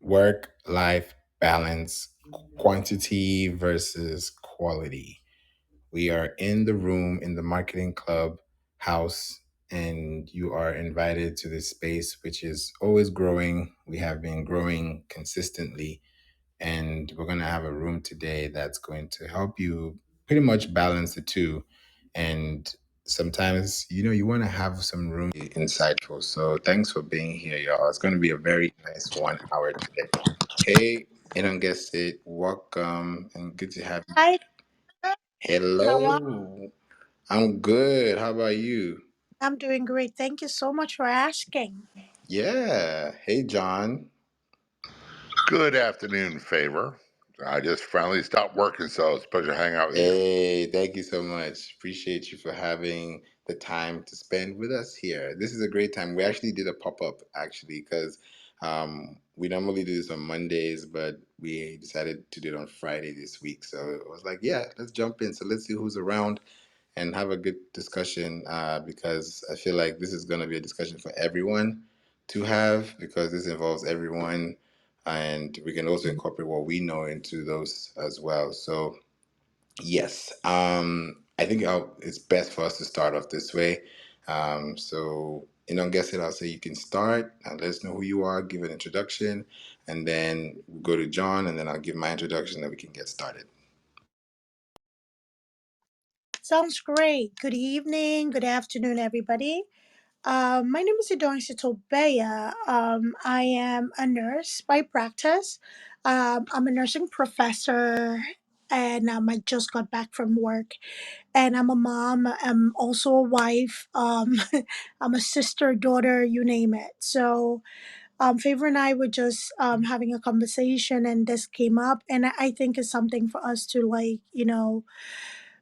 Work life balance, quantity versus quality. We are in the room in the marketing club house, and you are invited to this space, which is always growing. We have been growing consistently, and we're going to have a room today that's going to help you pretty much balance the two. And sometimes, you want to have some room insightful. So thanks for being here, y'all. It's going to be a very nice 1 hour today. Hey, you don't guess it. Welcome and good to have you. Hi, how are Hello. I'm good. How about you? I'm doing great. Thank you so much for asking. Yeah. Hey, John. Good afternoon, Favor. I just finally stopped working, so it's a pleasure to hang out with you. Hey, thank you so much. Appreciate you for having the time to spend with us here. This is a great time. We actually did a pop-up actually because we normally do this on Mondays, but we decided to do it on Friday this week. So it was like, yeah, let's jump in. So let's see who's around and have a good discussion because I feel like this is going to be a discussion for everyone to have because this involves everyone, and we can also incorporate what we know into those as well. So yes, I think it's best for us to start off this way. So, guess it. I'll say you can start and let us know who you are, give an introduction, and then we'll go to John, and then I'll give my introduction, and we can get started. Sounds great. Good evening, good afternoon, everybody. My name is Idonsi Tobeya. I am a nurse by practice. I'm a nursing professor, and I just got back from work. And I'm a mom. I'm also a wife. I'm a sister, daughter, you name it. So, Favor and I were just having a conversation, and this came up, and I think it's something for us to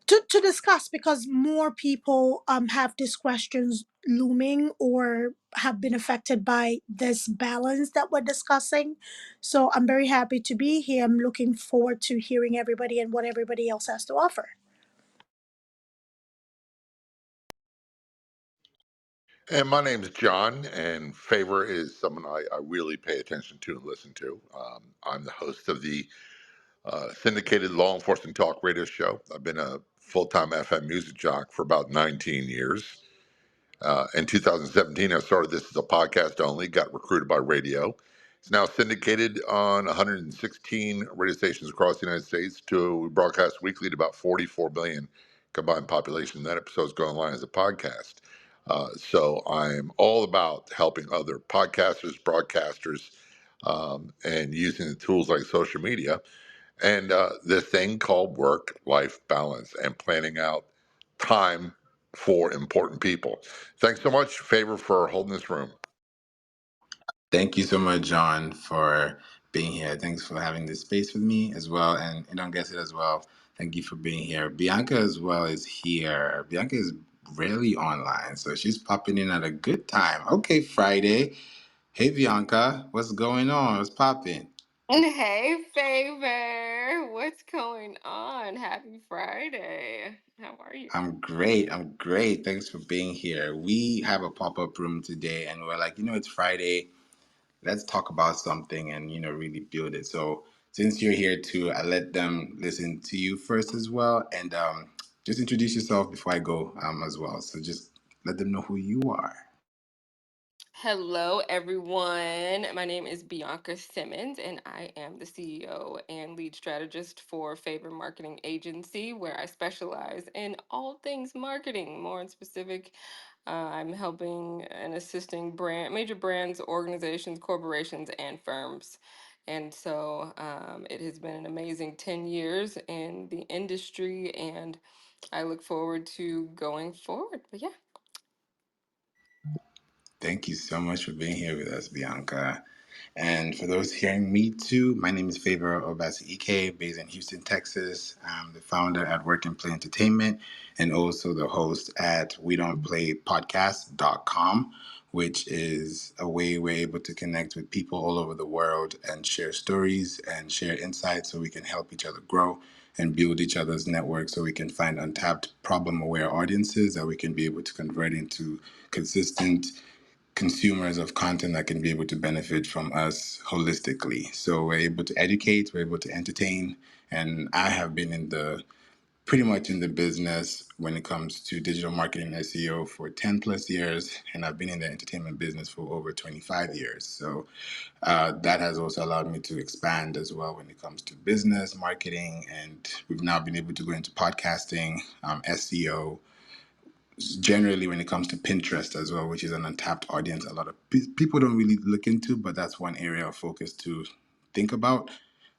to discuss because more people have these questions looming or have been affected by this balance that we're discussing. So I'm very happy to be here. I'm looking forward to hearing everybody and what everybody else has to offer. And my name's John, and Favor is someone I really pay attention to and listen to. I'm the host of the syndicated law enforcement talk radio show. I've been a full time FM music jock for about 19 years. In 2017, I started this as a podcast only, got recruited by radio. It's now syndicated on 116 radio stations across the United States to broadcast weekly to about 44 million combined population. That episode is going live as a podcast. So I'm all about helping other podcasters, broadcasters, and using the tools like social media and this thing called work life balance and planning out time for important people. Thanks so much, Favor, for holding this room. Thank you so much, John, for being here. Thanks for having this space with me as well, and don't guess it as well. Thank you for being here. Bianca as well is here. Bianca is rarely online, so she's popping in at a good time. Okay, Friday. Hey Bianca, what's going on? What's popping? Hey, Favor. What's going on? Happy Friday. How are you? I'm great. I'm great. Thanks for being here. We have a pop-up room today, and we're like, it's Friday. Let's talk about something and really build it. So since you're here too, I let them listen to you first as well, and just introduce yourself before I go as well. So just let them know who you are. Hello, everyone. My name is Bianca Simmons, and I am the CEO and lead strategist for Favor Marketing Agency, where I specialize in all things marketing. More in specific, I'm helping and assisting major brands, organizations, corporations, and firms. And so it has been an amazing 10 years in the industry, and I look forward to going forward. But yeah. Thank you so much for being here with us, Bianca. And for those hearing me too, my name is Favor Obasi Ike, based in Houston, Texas. I'm the founder at Work and Play Entertainment and also the host at We Don't Play Podcast.com, which is a way we're able to connect with people all over the world and share stories and share insights so we can help each other grow and build each other's network so we can find untapped problem aware audiences that we can be able to convert into consistent consumers of content that can be able to benefit from us holistically. So we're able to educate, we're able to entertain, and I have been in the pretty much in the business when it comes to digital marketing and SEO for 10 plus years, and I've been in the entertainment business for over 25 years. So that has also allowed me to expand as well when it comes to business, marketing, and we've now been able to go into podcasting, SEO, generally when it comes to Pinterest as well, which is an untapped audience a lot of people don't really look into, but that's one area of focus to think about.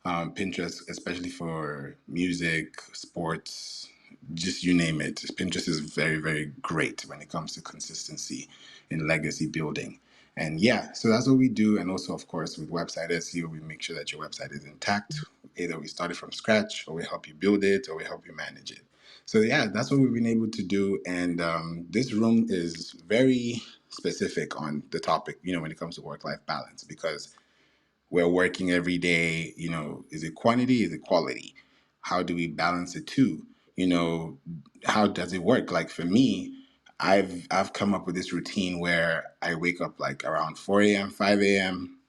Pinterest, especially for music, sports, just you name it. Pinterest is very, very great when it comes to consistency in legacy building. And yeah, so that's what we do. And also, of course, with website SEO, we make sure that your website is intact. Either we start it from scratch, or we help you build it, or we help you manage it. So yeah, that's what we've been able to do. And this room is very specific on the topic, when it comes to work-life balance, because we're working every day. Is it quantity? Is it quality? How do we balance it too? You know, how does it work? Like for me, I've come up with this routine where I wake up like around 4 a.m., 5 a.m.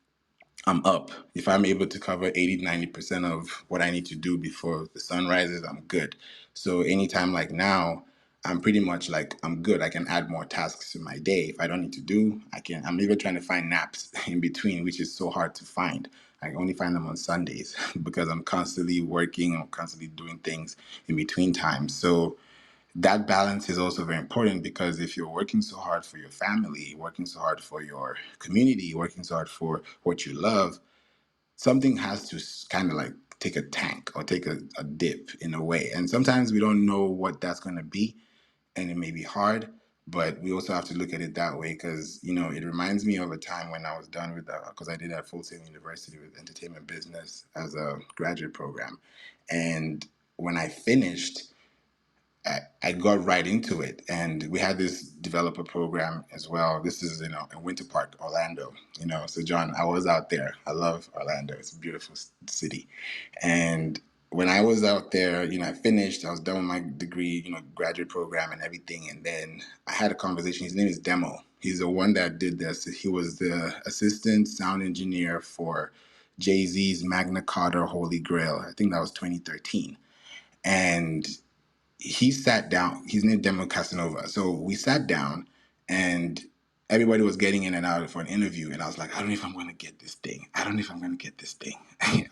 I'm up. If I'm able to cover 80-90% of what I need to do before the sun rises, I'm good. So anytime like now, I'm pretty much like I'm good. I can add more tasks to my day. If I don't need to do, I can. I'm even trying to find naps in between, which is so hard to find. I only find them on Sundays because I'm constantly working. I'm constantly doing things in between times. So that balance is also very important, because if you're working so hard for your family, working so hard for your community, working so hard for what you love, something has to kind of like take a tank or take a dip in a way. And sometimes we don't know what that's going to be, and it may be hard, but we also have to look at it that way, because it reminds me of a time when I was done with because I did at Full Sail University with entertainment business as a graduate program. And when I finished, I got right into it, and we had this developer program as well. This is in Winter Park, Orlando. So John, I was out there. I love Orlando. It's a beautiful city, and when I was out there, I finished. I was done with my degree, graduate program and everything, and then I had a conversation. His name is Demo. He's the one that did this. He was the assistant sound engineer for Jay-Z's Magna Carta Holy Grail. I think that was 2013, and he sat down. He's named Demo Casanova. So we sat down, and everybody was getting in and out for an interview. And I was like, I don't know if I'm going to get this thing. I don't know if I'm going to get this thing.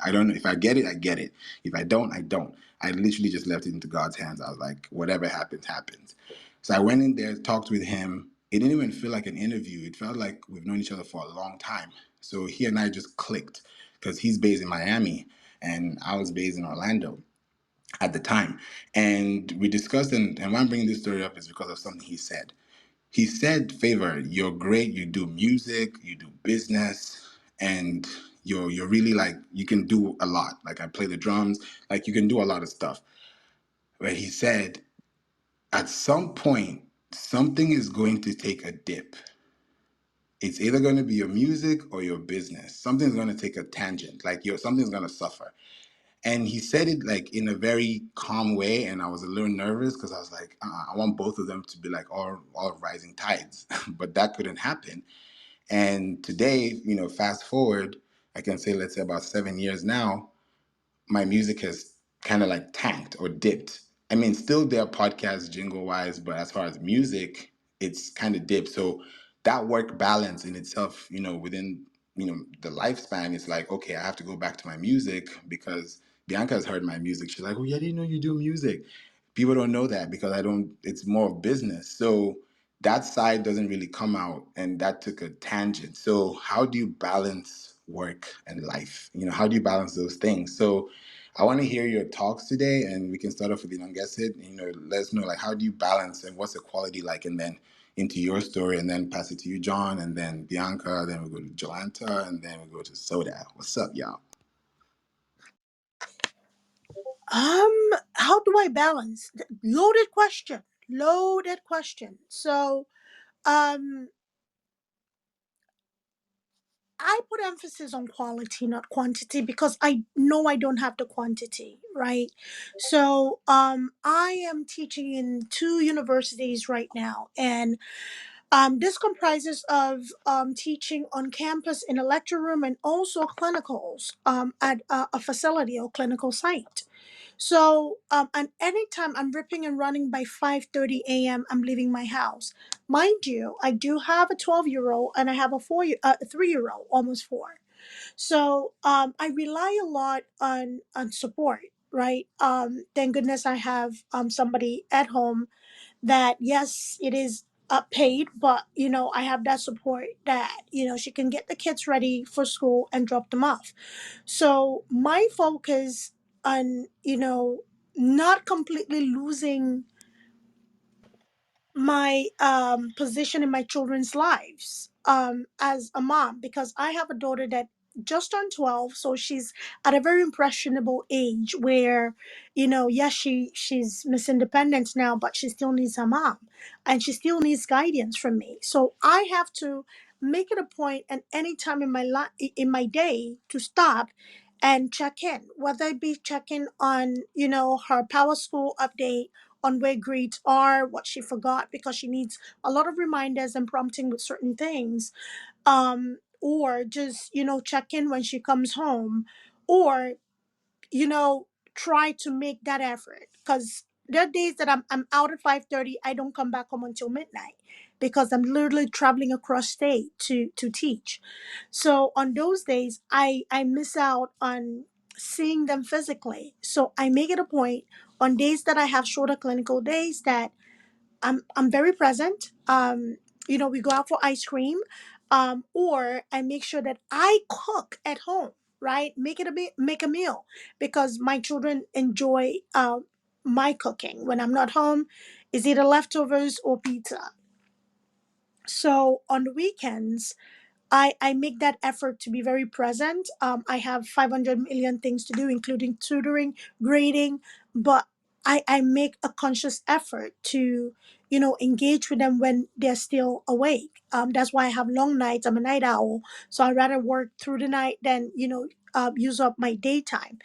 I don't know. If I get it, I get it. If I don't, I don't. I literally just left it into God's hands. I was like, whatever happens, happens. So I went in there, talked with him. It didn't even feel like an interview. It felt like we've known each other for a long time. So he and I just clicked, because he's based in Miami and I was based in Orlando at the time. And we discussed, and why I'm bringing this story up is because of something he said. He said, Favor, you're great. You do music, you do business, and you're really like, you can do a lot. Like I play the drums, like you can do a lot of stuff. But he said, at some point, something is going to take a dip. It's either going to be your music or your business. Something's going to take a tangent. Like something's going to suffer. And he said it like in a very calm way, and I was a little nervous because I was like, I want both of them to be like all rising tides, but that couldn't happen. And today, fast forward, I can say, let's say about 7 years now, my music has kind of like tanked or dipped. I mean, still there are podcasts jingle wise, but as far as music, it's kind of dipped. So that work balance in itself, within the lifespan, it's like, okay, I have to go back to my music, because Bianca has heard my music. She's like, oh yeah, I didn't know you do music. People don't know that because I don't. It's more of business. So that side doesn't really come out, and that took a tangent. So how do you balance work and life? How do you balance those things? So I want to hear your talks today, and we can start off with the Nongesit. Let us know, like, how do you balance, and what's the quality like, and then into your story, and then pass it to you, John, and then Bianca, then we go to Jolanta, and then we go to Soda. What's up, y'all? How do I balance? Loaded question. Loaded question. So, um, I put emphasis on quality, not quantity, because I know I don't have the quantity, right? So, I am teaching in two universities right now, and This comprises of teaching on campus in a lecture room and also clinicals at a facility or clinical site. So, and anytime I'm ripping and running by 5:30 a.m., I'm leaving my house. Mind you, I do have a 12-year-old and I have a 3-year-old, almost 4. So, I rely a lot on support, right? Thank goodness I have somebody at home that, yes, it is paid, but I have that support that she can get the kids ready for school and drop them off. So my focus on not completely losing my position in my children's lives as a mom, because I have a daughter that just turned 12, so she's at a very impressionable age where yes, she's Miss Independence now, but she still needs her mom and she still needs guidance from me. So I have to make it a point and any time in in my day to stop and check in, whether it be checking on her power school update, on where grades are, what she forgot, because she needs a lot of reminders and prompting with certain things. Or just, check in when she comes home, or, you know, try to make that effort. Because there are days that I'm out at 5:30, I don't come back home until midnight because I'm literally traveling across state to teach. So on those days, I miss out on seeing them physically. So I make it a point on days that I have shorter clinical days that I'm very present. We go out for ice cream, or I make sure that I cook at home. Right, make a meal because my children enjoy my cooking when I'm not home. Is either leftovers or pizza. So on the weekends, I make that effort to be very present. I have 500 million things to do, including tutoring, grading, but I make a conscious effort to, engage with them when they're still awake. That's why I have long nights. I'm a night owl, so I rather work through the night than, use up my daytime.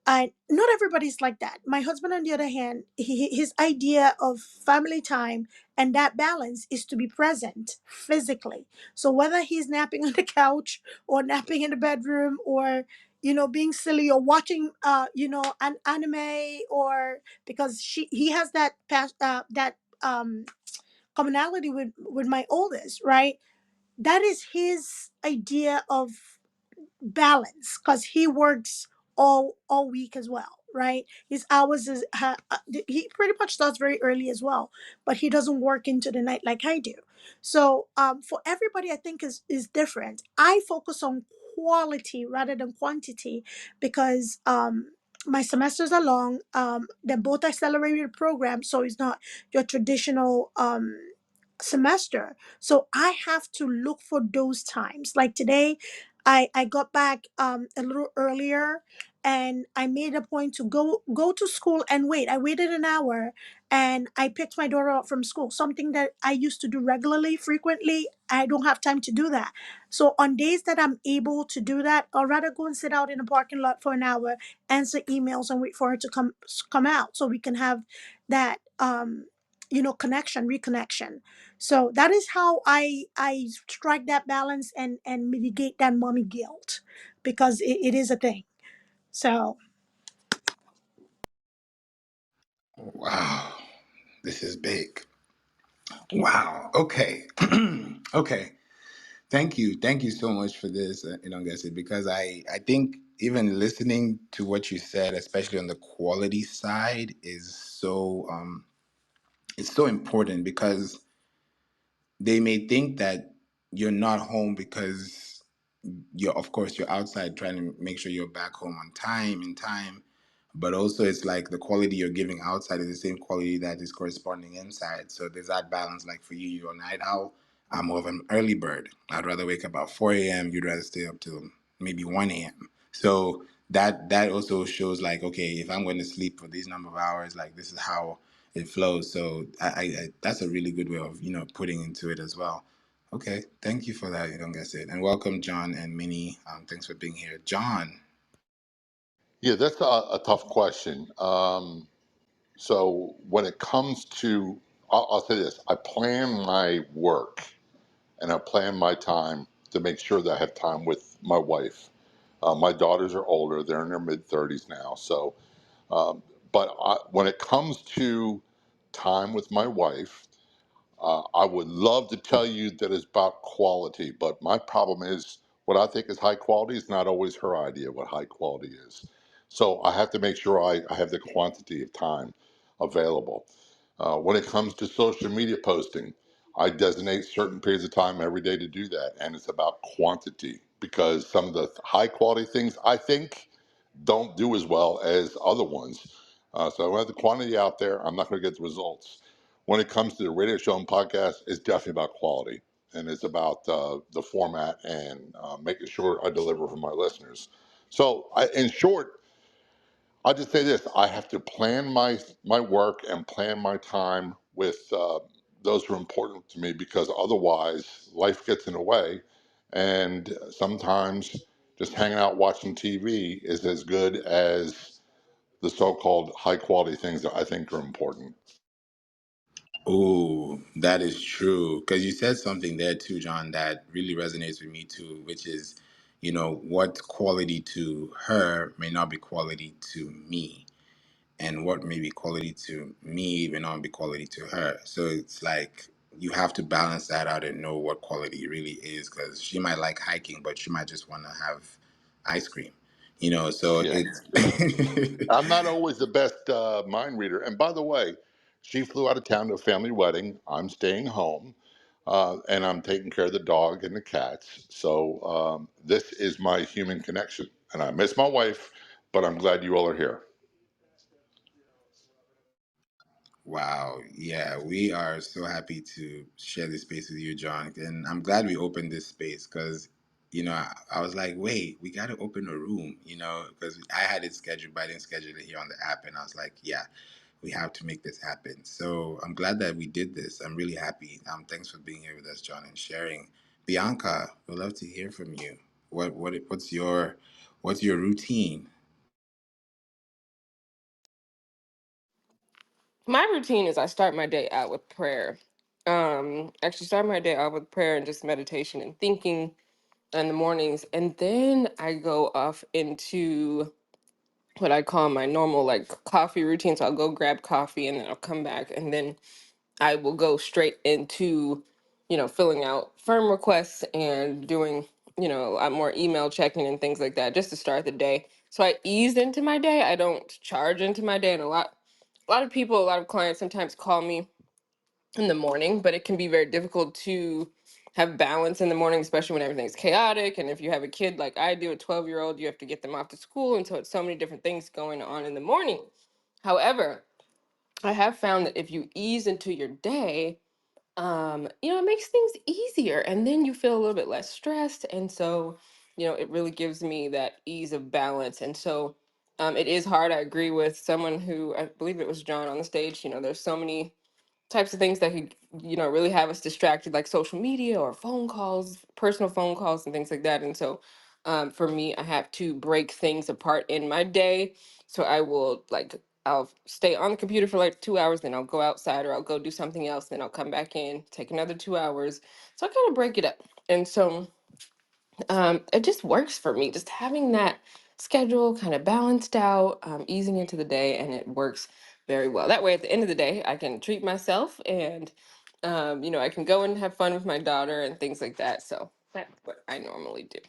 Not everybody's like that. My husband, on the other hand, his idea of family time and that balance is to be present physically. So whether he's napping on the couch or napping in the bedroom or being silly or watching an anime, or because he has that commonality with my oldest, right? That is his idea of balance because he works all week as well, right? His hours he pretty much starts very early as well, but he doesn't work into the night like I do. So for everybody, I think is different. I focus on quality rather than quantity because my semesters are long. They're both accelerated programs, so it's not your traditional semester. So I have to look for those times. Like today, I got back a little earlier and I made a point to go to school and wait. I waited an hour and I picked my daughter up from school, something that I used to do regularly, frequently. I don't have time to do that. So on days that I'm able to do that, I'd rather go and sit out in a parking lot for an hour, answer emails and wait for her to come out so we can have that connection, reconnection. So that is how I strike that balance and mitigate that mommy guilt because it is a thing. So Wow, this is big. Wow. Okay. Okay. Thank you so much for this, Ilongesi, because I think even listening to what you said, especially on the quality side, is so it's so important because they may think that you're not home because you're, of course, you're outside trying to make sure you're back home on time, in time, but also it's like the quality you're giving outside is the same quality that is corresponding inside. So there's that balance. Like for you, you're a night owl. I'm more of an early bird. I'd rather wake up about 4 a.m. You'd rather stay up till maybe 1 a.m. So that also shows like, okay, if I'm going to sleep for these number of hours, like this is how it flows. So I that's a really good way of putting into it as well. Okay, thank you for that, Young Gasset. And welcome, John and Minnie. Thanks for being here. John, Yeah, that's a tough question. So when it comes to I'll say this: I plan my work and I plan my time to make sure that I have time with my wife. My daughters are older; they're in their mid 30s now. So, when it comes to time with my wife, I would love to tell you that it's about quality, but my problem is what I think is high quality is not always her idea of what high quality is. So I have to make sure I have the quantity of time available. When it comes to social media posting, I designate certain periods of time every day to do that, and it's about quantity because some of the high quality things I think don't do as well as other ones. So I have the quantity out there. I'm not going to get the results. When it comes to the radio show and podcast, it's definitely about quality, and it's about the format and making sure I deliver for my listeners. So, in short, I'll just say this: I have to plan my work and plan my time with those who are important to me because otherwise, life gets in the way, and sometimes just hanging out watching TV is as good as the so-called high quality things that I think are important. Oh, that is true. Because you said something there too, John, that really resonates with me too, which is, what quality to her may not be quality to me, and what may be quality to me may not be quality to her. So it's like you have to balance that out and know what quality really is, because she might like hiking, but she might just want to have ice cream, so Yeah. it's. I'm not always the best mind reader. And by the way, she flew out of town to a family wedding. I'm staying home, and I'm taking care of the dog and the cats. So this is my human connection. And I miss my wife, but I'm glad you all are here. Wow. Yeah, we are so happy to share this space with you, John. And I'm glad we opened this space because, I was like, wait, we got to open a room, because I had it scheduled, but I didn't schedule it here on the app. And I was like, yeah, we have to make this happen. So I'm glad that we did this. I'm really happy. Thanks for being here with us, John, and sharing. Bianca, we'd love to hear from you. What's your routine? My routine is I start my day out with prayer. Actually, start my day out with prayer and just meditation and thinking in the mornings, and then I go off into what I call my normal like coffee routine. So I'll go grab coffee and then I'll come back, and then I will go straight into, filling out firm requests and doing, a lot more email checking and things like that just to start the day. So I ease into my day. I don't charge into my day. And a lot of people, a lot of clients sometimes call me in the morning, but it can be very difficult to have balance in the morning, especially when everything's chaotic. And if you have a kid like I do, a 12-year-old, you have to get them off to school. And so it's so many different things going on in the morning. However, I have found that if you ease into your day, it makes things easier and then you feel a little bit less stressed. And so, it really gives me that ease of balance. And so, it is hard. I agree with someone who, I believe it was John on the stage, there's so many types of things that could, really have us distracted, like social media or phone calls, personal phone calls, and things like that. And so, for me, I have to break things apart in my day. So I will I'll stay on the computer for like 2 hours, then I'll go outside or I'll go do something else, then I'll come back in, take another 2 hours. So I kind of break it up. And so it just works for me, just having that schedule kind of balanced out, easing into the day, and it works very well. That way, at the end of the day, I can treat myself and, I can go and have fun with my daughter and things like that. So that's what I normally do.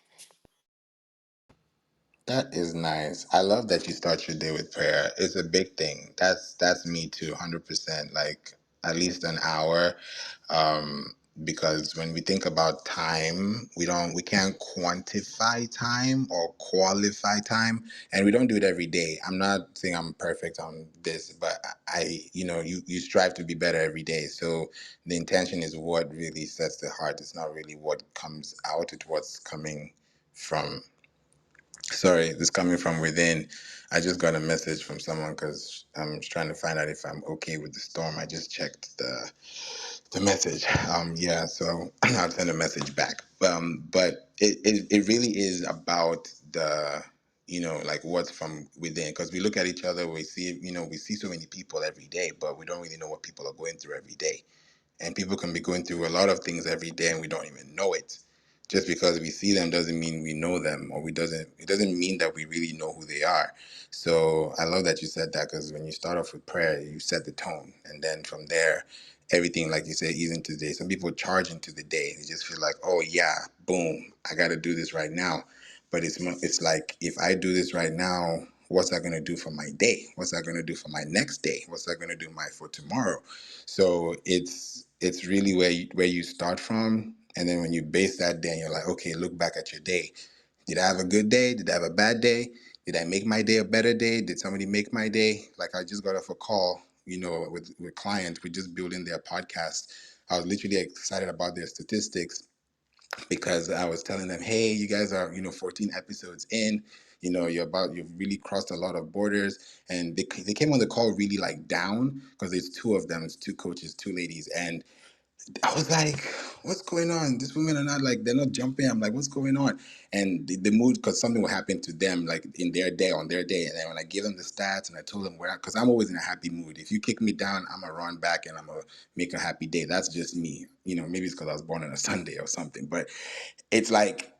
That is nice. I love that you start your day with prayer. It's a big thing. That's me too, 100%. Like at least an hour. Um, because when we think about time, we can't quantify time or qualify time, and we don't do it every day. I'm not saying I'm perfect on this, but you strive to be better every day. So the intention is what really sets the heart. It's not really what comes out, it's what's coming from. Sorry, this coming from within. I just got a message from someone because I'm trying to find out if I'm okay with the storm. I just checked the message. Yeah, so I'll send a message back. But it really is about like what's from within. Because we look at each other, we see, we see so many people every day, but we don't really know what people are going through every day. And people can be going through a lot of things every day and we don't even know it. Just because we see them doesn't mean we know them, or we doesn't it doesn't mean that we really know who they are. So I love that you said that, because when you start off with prayer, you set the tone, and then from there, everything, like you said, ease into the day. Some people charge into the day. They just feel like, oh yeah, boom, I got to do this right now. But it's like, if I do this right now, what's that going to do for my day? What's that going to do for my next day? What's that going to do for tomorrow? So it's really where you start from, and then when you base that day, and you're like, okay, look back at your day. Did I have a good day? Did I have a bad day? Did I make my day a better day? Did somebody make my day? Like, I just got off a call, with clients. We're just building their podcast. I was literally excited about their statistics, because I was telling them, hey, you guys are, 14 episodes in, you've really crossed a lot of borders. And they came on the call really like down, because there's two of them, it's two coaches, two ladies. And I was like, what's going on? These women are not, like, they're not jumping. I'm like, what's going on? And the mood, because something will happen to them, like in their day, on their day. And then when I gave them the stats and I told them where, because I'm always in a happy mood. If you kick me down, I'm going to run back and I'm going to make a happy day. That's just me. Maybe it's because I was born on a Sunday or something. But it's like,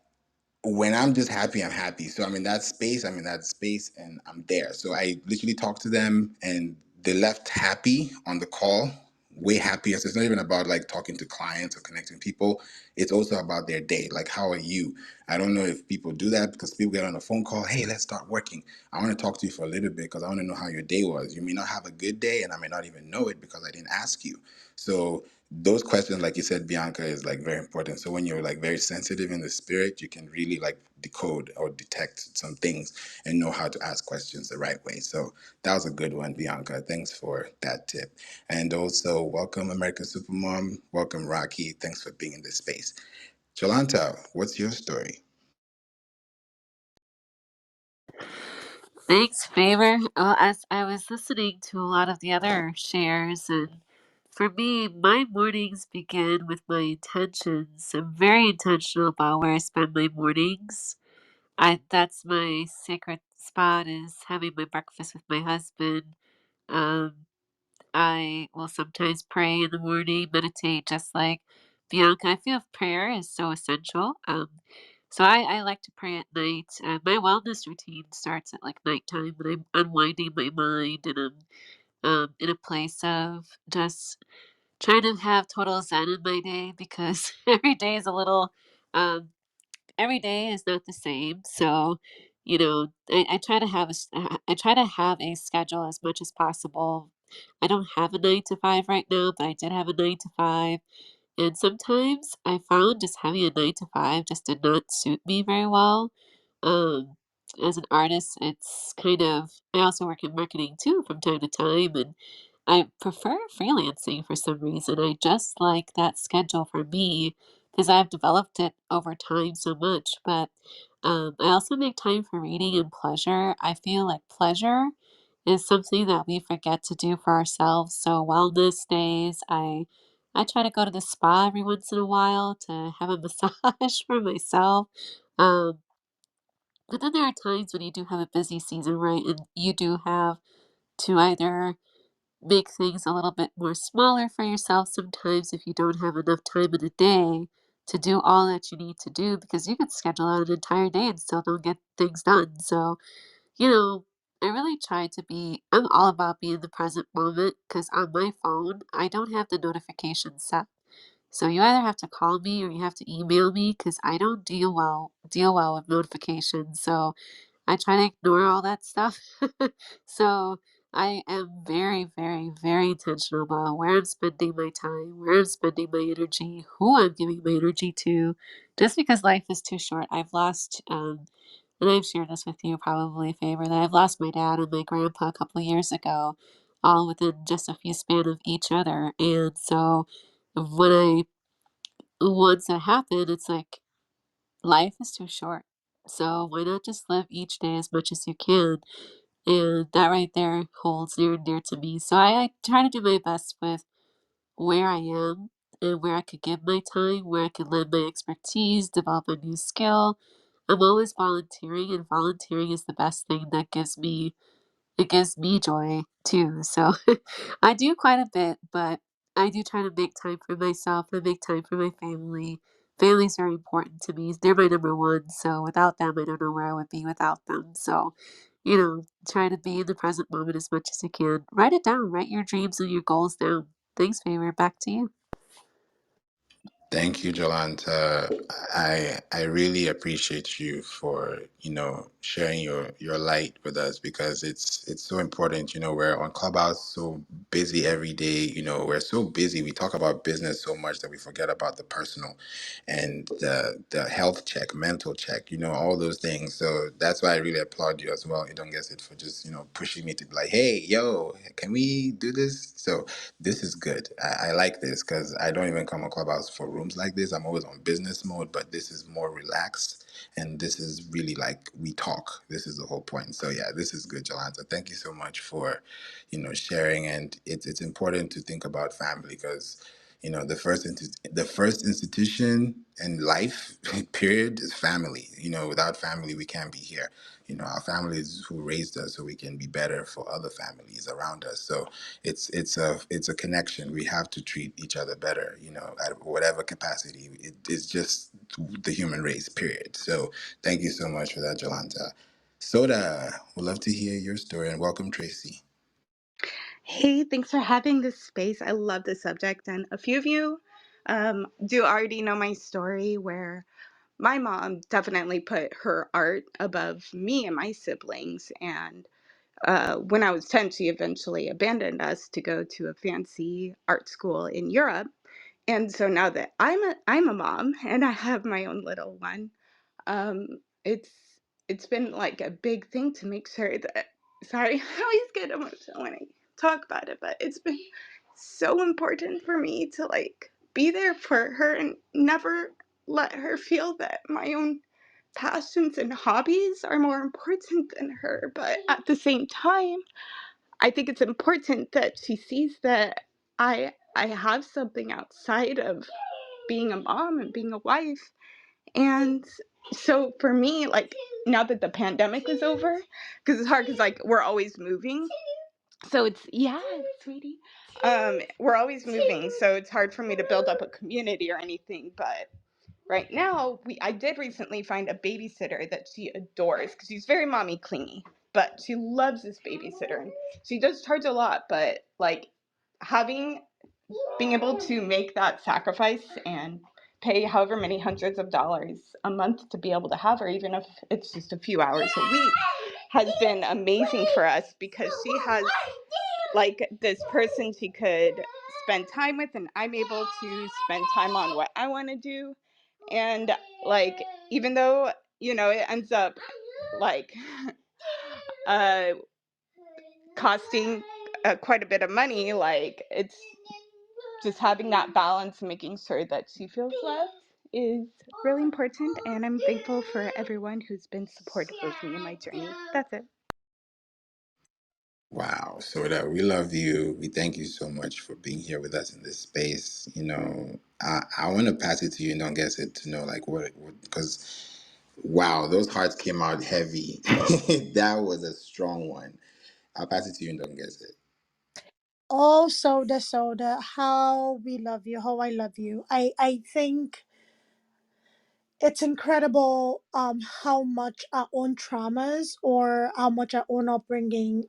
when I'm just happy, I'm happy. So I'm in that space and I'm there. So I literally talked to them and they left happy on the call, way happier. So it's not even about like talking to clients or connecting people. It's also about their day. Like, how are you? I don't know if people do that, because people get on a phone call, hey, let's start working. I want to talk to you for a little bit because I want to know how your day was. You may not have a good day and I may not even know it because I didn't ask you. So those questions, like you said, Bianca, is like very important. So when you're like very sensitive in the spirit, you can really like decode or detect some things and know how to ask questions the right way. So that was a good one, Bianca. Thanks for that tip. And also, welcome, American Supermom. Welcome, Rocky. Thanks for being in this space. Jolanta, what's your story? Thanks, Favor. Well, as I was listening to a lot of the other shares, and for me, my mornings begin with my intentions. I'm very intentional about where I spend my mornings. That's my sacred spot, is having my breakfast with my husband. Um, I will sometimes pray in the morning, meditate, just like Bianca. I feel prayer is so essential. So I like to pray at night. My wellness routine starts at like nighttime when I'm unwinding my mind, and I'm in a place of just trying to have total zen in my day, because every day is a little um, every day is not the same. So, I try to have I try to have a schedule as much as possible. I don't have a 9 to 5 right now, but I did have a 9 to 5. And sometimes I found just having a 9 to 5 just did not suit me very well. Um, as an artist, it's kind of, I also work in marketing too from time to time, and I prefer freelancing for some reason. I just like that schedule for me because I've developed it over time so much. But I also make time for reading and pleasure. I feel like pleasure is something that we forget to do for ourselves. So wellness days, I try to go to the spa every once in a while to have a massage for myself. Um, but then there are times when you do have a busy season, right? And you do have to either make things a little bit more smaller for yourself sometimes if you don't have enough time in a day to do all that you need to do, because you could schedule out an entire day and still don't get things done. So, you know, I really try to I'm all about being in the present moment, because on my phone, I don't have the notifications set. So you either have to call me or you have to email me, because I don't deal well with notifications. So I try to ignore all that stuff. So I am very, very, very intentional about where I'm spending my time, where I'm spending my energy, who I'm giving my energy to, just because life is too short. I've lost, and I've shared this with you probably, Favor, that I've lost my dad and my grandpa a couple of years ago, all within just a few span of each other. And so when once that happened, it's like life is too short. So why not just live each day as much as you can? And that right there holds near and dear to me. So I try to do my best with where I am and where I could give my time, where I could lend my expertise, develop a new skill. I'm always volunteering, and volunteering is the best thing that gives me joy too. So I do quite a bit, but I do try to make time for myself and make time for my family. Family's very important to me. They're my number one. So without them, I don't know where I would be without them. So, try to be in the present moment as much as you can. Write it down. Write your dreams and your goals down. Thanks, Favor. Back to you. Thank you, Jolanta. I really appreciate you for sharing your light with us, because it's so important. We're on Clubhouse, so busy every day. We're so busy. We talk about business so much that we forget about the personal and the health check, mental check. All those things. So that's why I really applaud you as well. You don't get it for just pushing me to be like, hey, yo, can we do this? So this is good. I like this because I don't even come on Clubhouse for rooms like this. I'm always on business mode, but this is more relaxed. And this is really like we talk. This is the whole point. So yeah, this is good, Jolanta. Thank you so much for, sharing. And it's important to think about family, because the first institution in life period is family. Without family we can't be here. Our families who raised us so we can be better for other families around us. So it's a connection. We have to treat each other better, at whatever capacity. It's just the human race, period. So thank you so much for that, Jolanta. Soda, would love to hear your story, and welcome, Tracy. Hey, thanks for having this space. I love this subject, and a few of you do already know my story where my mom definitely put her art above me and my siblings. And when I was 10, she eventually abandoned us to go to a fancy art school in Europe. And so now that I'm a mom and I have my own little one, um, it's it's been like a big thing to make sure that, sorry, I always get emotional when I talk about it, but it's been so important for me to like be there for her and never let her feel that my own passions and hobbies are more important than her. But at the same time, I think it's important that she sees that I have something outside of being a mom and being a wife. And so for me, like now that the pandemic is over, because it's hard because like we're always moving. So it's, yeah, sweetie. We're always moving, so it's hard for me to build up a community or anything. But right now, I did recently find a babysitter that she adores because she's very mommy clingy, but she loves this babysitter. And she does charge a lot, but like having being able to make that sacrifice and pay however many hundreds of dollars a month to be able to have her, even if it's just a few hours a week, has been amazing for us because she has like this person she could spend time with, and I'm able to spend time on what I want to do. And like, even though, it ends up like uh, costing quite a bit of money, like it's just having that balance and making sure that she feels loved is really important. And I'm thankful for everyone who's been supportive of me in my journey. That's it. Wow, Soda, we love you. We thank you so much for being here with us in this space. I want to pass it to you and don't guess it to know like what, because wow, those hearts came out heavy. That was a strong one. I'll pass it to you and don't guess it. Oh, Soda, Soda, how we love you, how I love you. I think it's incredible how much our own traumas or how much our own upbringing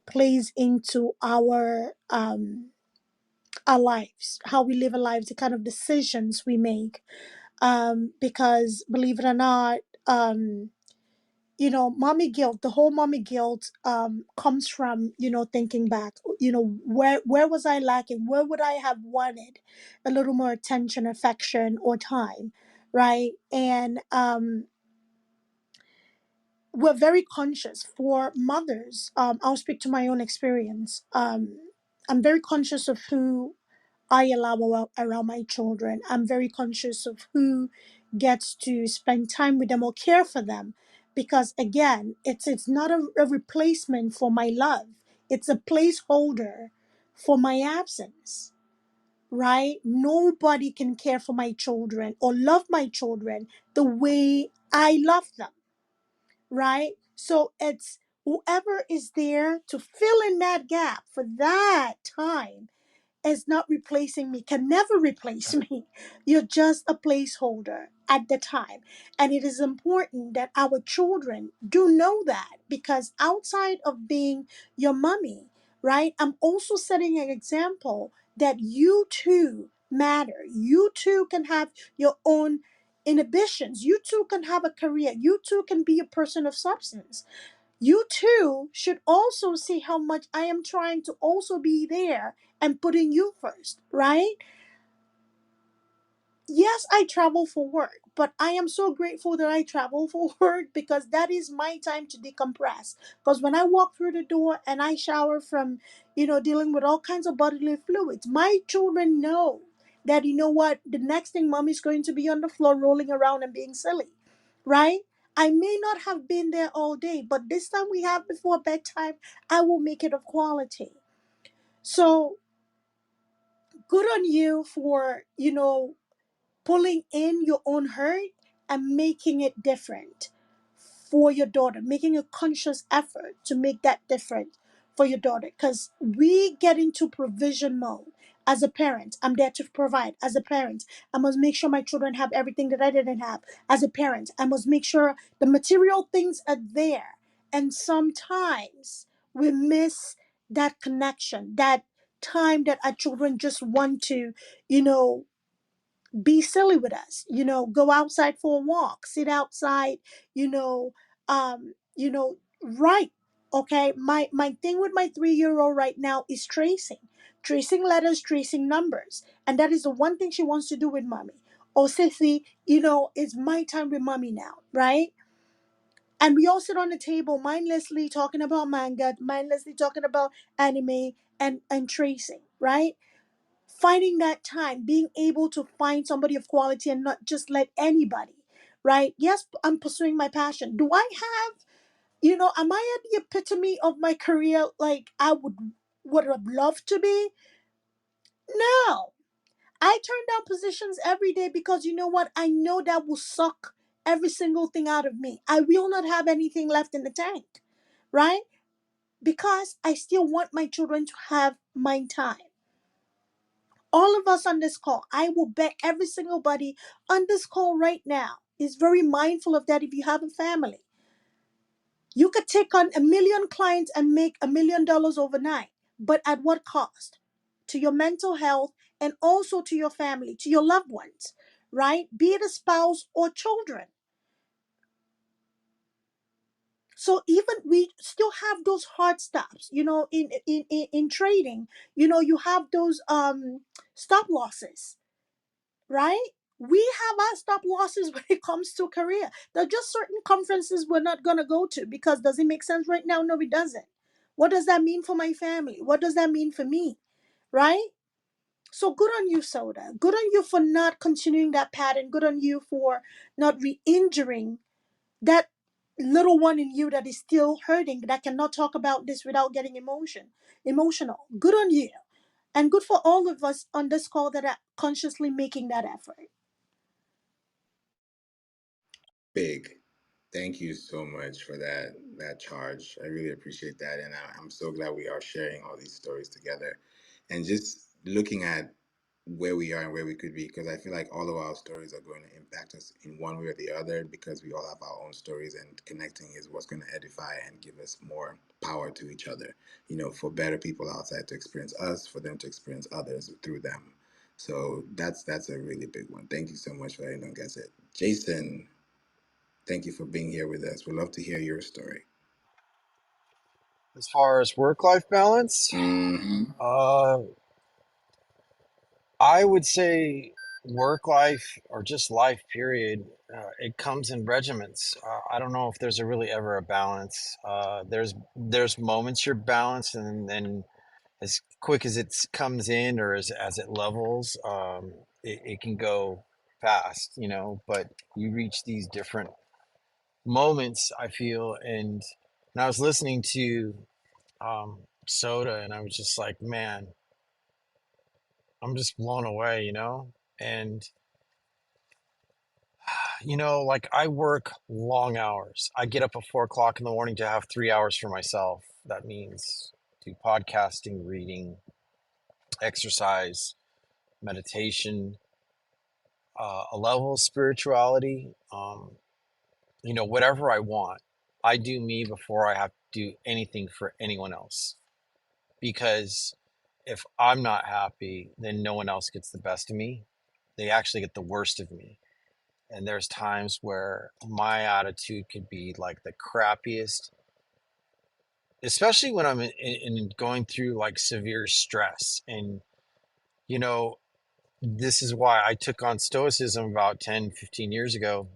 plays into our lives, how we live our lives, the kind of decisions we make. Because believe it or not, mommy guilt, the whole mommy guilt comes from, thinking back, where was I lacking? Where would I have wanted a little more attention, affection, or time, right? And we're very conscious for mothers. I'll speak to my own experience. I'm very conscious of who I allow around my children. I'm very conscious of who gets to spend time with them or care for them, because again, it's not a replacement for my love. It's a placeholder for my absence, right? Nobody can care for my children or love my children the way I love them, right? So it's whoever is there to fill in that gap for that time is not replacing me, can never replace me. You're just a placeholder at the time. And it is important that our children do know that, because outside of being your mommy, right, I'm also setting an example that you too matter. You too can have your own inhibitions. You too can have a career. You too can be a person of substance. You too should also see how much I am trying to also be there and putting you first, right? Yes, I travel for work, but I am so grateful that I travel for work, because that is my time to decompress. Because when I walk through the door and I shower from, dealing with all kinds of bodily fluids, my children know that, you know what, the next thing mommy's going to be on the floor rolling around and being silly, right? I may not have been there all day, but this time we have before bedtime, I will make it of quality. So good on you for, pulling in your own hurt and making it different for your daughter, making a conscious effort to make that different for your daughter. Because we get into provision mode. As a parent, I'm there to provide. As a parent, I must make sure my children have everything that I didn't have. As a parent, I must make sure the material things are there. And sometimes we miss that connection, that time that our children just want to, you know, be silly with us, go outside for a walk, sit outside, right. Okay, my thing with my 3-year old right now is tracing letters, tracing numbers, and that is the one thing she wants to do with mommy. Oh, Sissy, it's my time with mommy now, right? And we all sit on the table mindlessly talking about manga, mindlessly talking about anime, and tracing, right? Finding that time, being able to find somebody of quality and not just let anybody, right? Yes, I'm pursuing my passion. Do I have, am I at the epitome of my career like I would have loved to be? No. I turn down positions every day because you know what? I know that will suck every single thing out of me. I will not have anything left in the tank, right? Because I still want my children to have my time. All of us on this call, I will bet every single body on this call right now is very mindful of that. If you have a family, you could take on 1 million clients and make $1 million overnight, but at what cost? To your mental health and also to your family, to your loved ones, right? Be it a spouse or children. So even we still have those hard stops, in trading, you have those stop losses, right? We have our stop losses when it comes to career. There are just certain conferences we're not going to go to because does it make sense right now? No, it doesn't. What does that mean for my family? What does that mean for me? Right? So good on you, Soda. Good on you for not continuing that pattern. Good on you for not re injuring that little one in you that is still hurting, that cannot talk about this without getting emotional. Good on you. And good for all of us on this call that are consciously making that effort. Big. Thank you so much for that charge. I really appreciate that, and I'm so glad we are sharing all these stories together, and just looking at where we are and where we could be. Because I feel like all of our stories are going to impact us in one way or the other. Because we all have our own stories, and connecting is what's going to edify and give us more power to each other. For better people outside to experience us, for them to experience others through them. So that's a really big one. Thank you so much for letting them guess it, Jason. Thank you for being here with us. We'd love to hear your story. As far as work-life balance, Hmm. uh, I would say work life or just life period, it comes in regiments. I don't know if there's a really ever a balance. There's moments you're balanced, and then as quick as it comes in or as it levels, it can go fast, but you reach these different moments, I feel. And I was listening to Soda, and I was just like, man, I'm just blown away, and like I work long hours. I get up at 4 o'clock in the morning to have 3 hours for myself. That means do podcasting, reading, exercise, meditation, a level of spirituality, whatever I want. I do me before I have to do anything for anyone else. Because if I'm not happy, then no one else gets the best of me. They actually get the worst of me. And there's times where my attitude could be like the crappiest, especially when I'm in going through like severe stress. And, you know, this is why I took on Stoicism about 10, 15 years ago,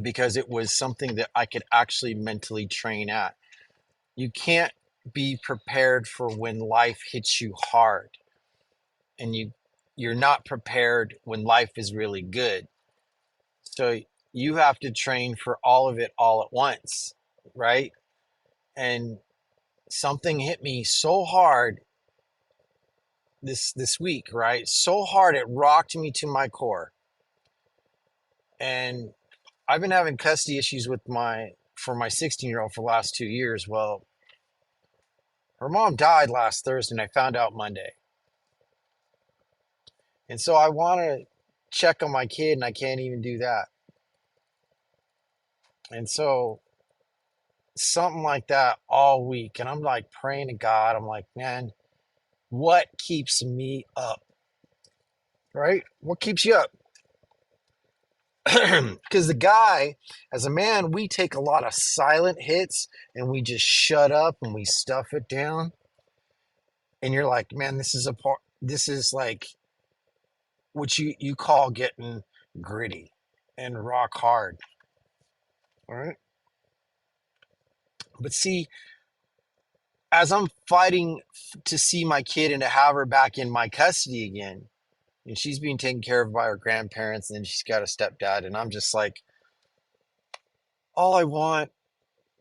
because it was something that I could actually mentally train at. You can't be prepared for when life hits you hard, and you're not prepared when life is really good. So you have to train for all of it all at once, right? And something hit me so hard this week, right? So hard it rocked me to my core. And I've been having custody issues with my 16-year-old for the last 2 years. Well, her mom died last Thursday and I found out Monday. And so I want to check on my kid and I can't even do that. And so something like that all week. And I'm like praying to God. I'm like, man, what keeps me up? Right? What keeps you up? Because the guy, as a man, we take a lot of silent hits and we just shut up and we stuff it down. And you're like, man, this is like what you call getting gritty and rock hard. All right. But see, as I'm fighting to see my kid and to have her back in my custody again, and she's being taken care of by her grandparents, and then she's got a stepdad, and I'm just like, all I want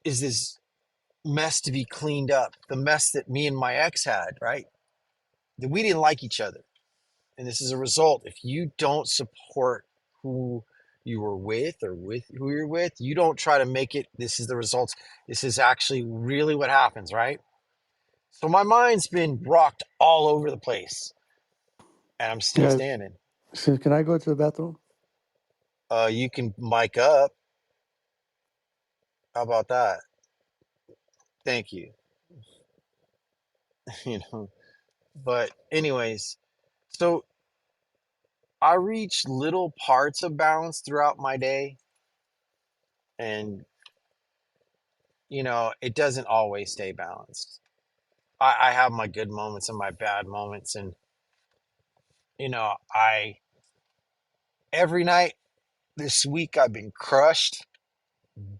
is this mess to be cleaned up, the mess that me and my ex had, right? That we didn't like each other. And this is a result. If you don't support who you were with or with who you're with, you don't try to make it. This is the results. This is actually really what happens, right? So my mind's been rocked all over the place, and I'm still Yes. standing. So can I go to the bathroom? You can mic up. How about that? Thank you. you know, but anyways, so I reach little parts of balance throughout my day, and it doesn't always stay balanced. I have my good moments and my bad moments, and I every night this week I've been crushed,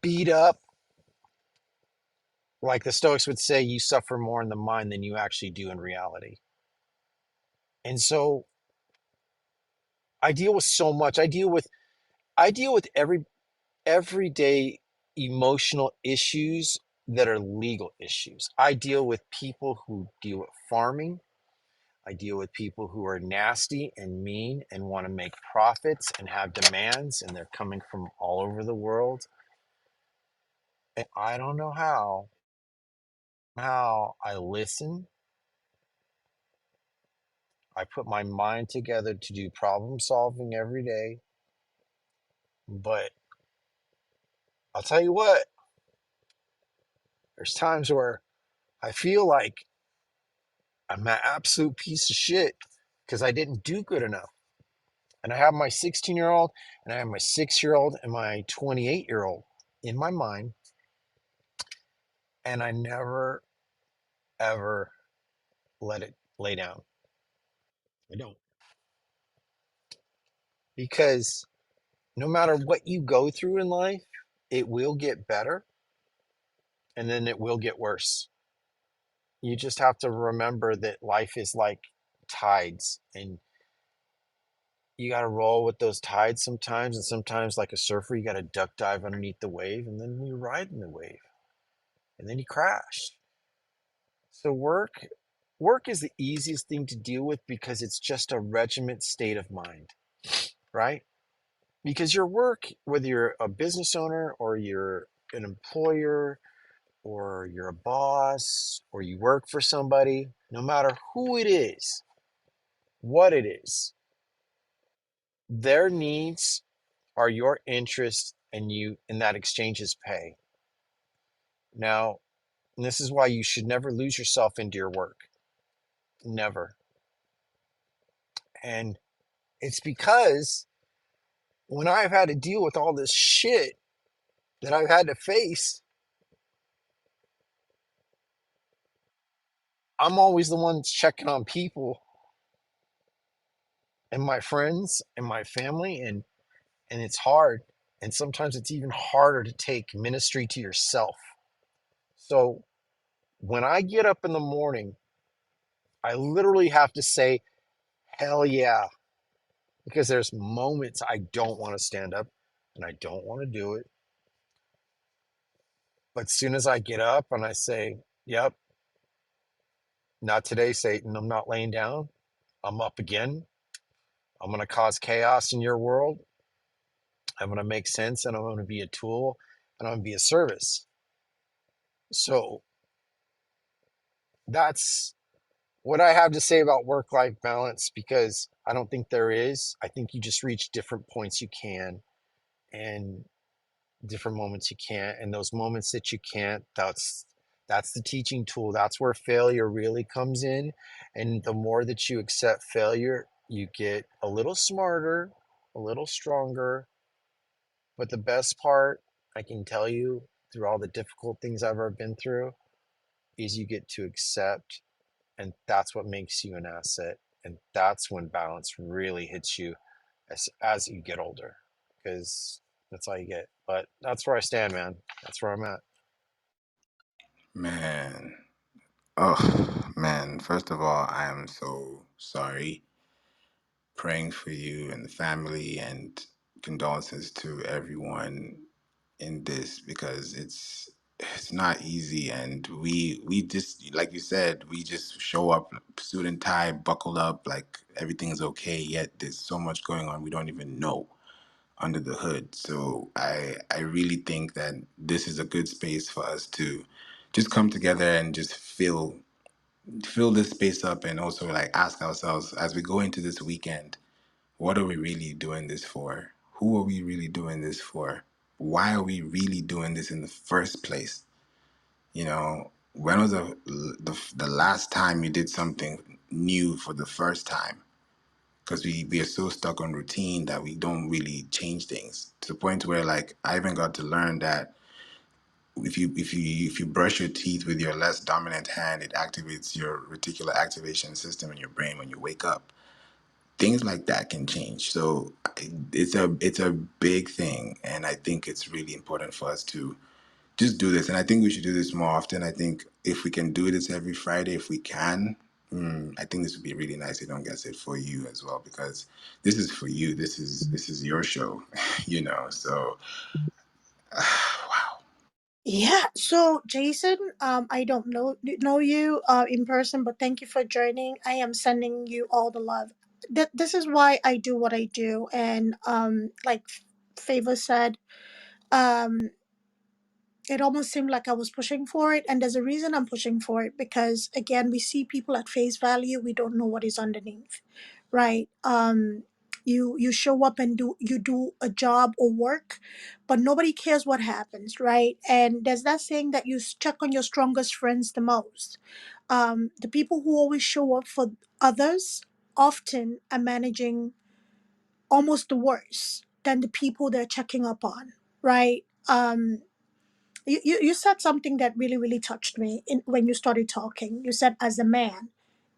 beat up. Like the Stoics would say, you suffer more in the mind than you actually do in reality. And so I deal with so much. I deal with everyday emotional issues that are legal issues. I deal with people who deal with farming. I deal with people who are nasty and mean and want to make profits and have demands, and they're coming from all over the world. And I don't know how I listen. I put my mind together to do problem solving every day. But I'll tell you what, there's times where I feel like I'm an absolute piece of shit because I didn't do good enough. And I have my 16-year-old and I have my 6-year-old and my 28-year-old in my mind. And I never, ever let it lay down. I don't. Because no matter what you go through in life, it will get better and then it will get worse. You just have to remember that life is like tides, and you got to roll with those tides sometimes. And sometimes, like a surfer, you got to duck dive underneath the wave, and then you ride in the wave, and then you crash. So work is the easiest thing to deal with because it's just a regiment state of mind, right? because your work, whether you're a business owner or you're an employer or you're a boss or you work for somebody, no matter who it is, what it is, their needs are your interest, and you in that exchange is pay. Now, this is why you should never lose yourself into your work. Never. And it's because when I've had to deal with all this shit that I've had to face, I'm always the one checking on people and my friends and my family, and it's hard. And sometimes it's even harder to take ministry to yourself. So when I get up in the morning, I literally have to say, hell yeah, because there's moments I don't want to stand up and I don't want to do it. But as soon as I get up and I say, yep, not today, Satan, I'm not laying down, I'm up again. I'm going to cause chaos in your world. I'm going to make sense, and I'm going to be a tool, and I'm going to be a service. So that's what I have to say about work life balance, because I don't think there is. I think you just reach different points you can, and different moments you can't. And those moments that you can't, that's the teaching tool. That's where failure really comes in. And the more that you accept failure, you get a little smarter, a little stronger. But the best part, I can tell you, through all the difficult things I've ever been through, is you get to accept, and that's what makes you an asset. And that's when balance really hits you as you get older, because that's all you get. But that's where I stand, man. That's where I'm at. Man. Oh, man. First of all, I am so sorry. Praying for you and the family, and condolences to everyone in this, because it's not easy, and we just, like you said, we just show up, suit and tie, buckled up, like everything's okay, yet there's so much going on we don't even know under the hood. So I really think that this is a good space for us to just come together and just fill this space up, and also like ask ourselves as we go into this weekend, what are we really doing this for? Who are we really doing this for? Why are we really doing this in the first place? You know, when was the last time you did something new for the first time? Because we are so stuck on routine that we don't really change things, to the point where, like, I even got to learn that if you brush your teeth with your less dominant hand, it activates your reticular activation system in your brain when you wake up. Things like that can change. So it's a big thing, and I think it's really important for us to just do this. And I think we should do this more often. I think if we can do this every Friday, if we can, I think this would be really nice. I don't guess it for you as well, because this is for you. This is your show, So wow. Yeah. So, Jason, I don't know you in person, but thank you for joining. I am sending you all the love. This is why I do what I do, and like Favor said, um, it almost seemed like I was pushing for it, and there's a reason I'm pushing for it, because again, we see people at face value. We don't know what is underneath, right? You show up and do a job or work, but nobody cares what happens, right? And there's that saying that you check on your strongest friends the most. The people who always show up for others often are managing almost the worse than the people they're checking up on, right? You said something that really really touched me when you started talking. You said, as a man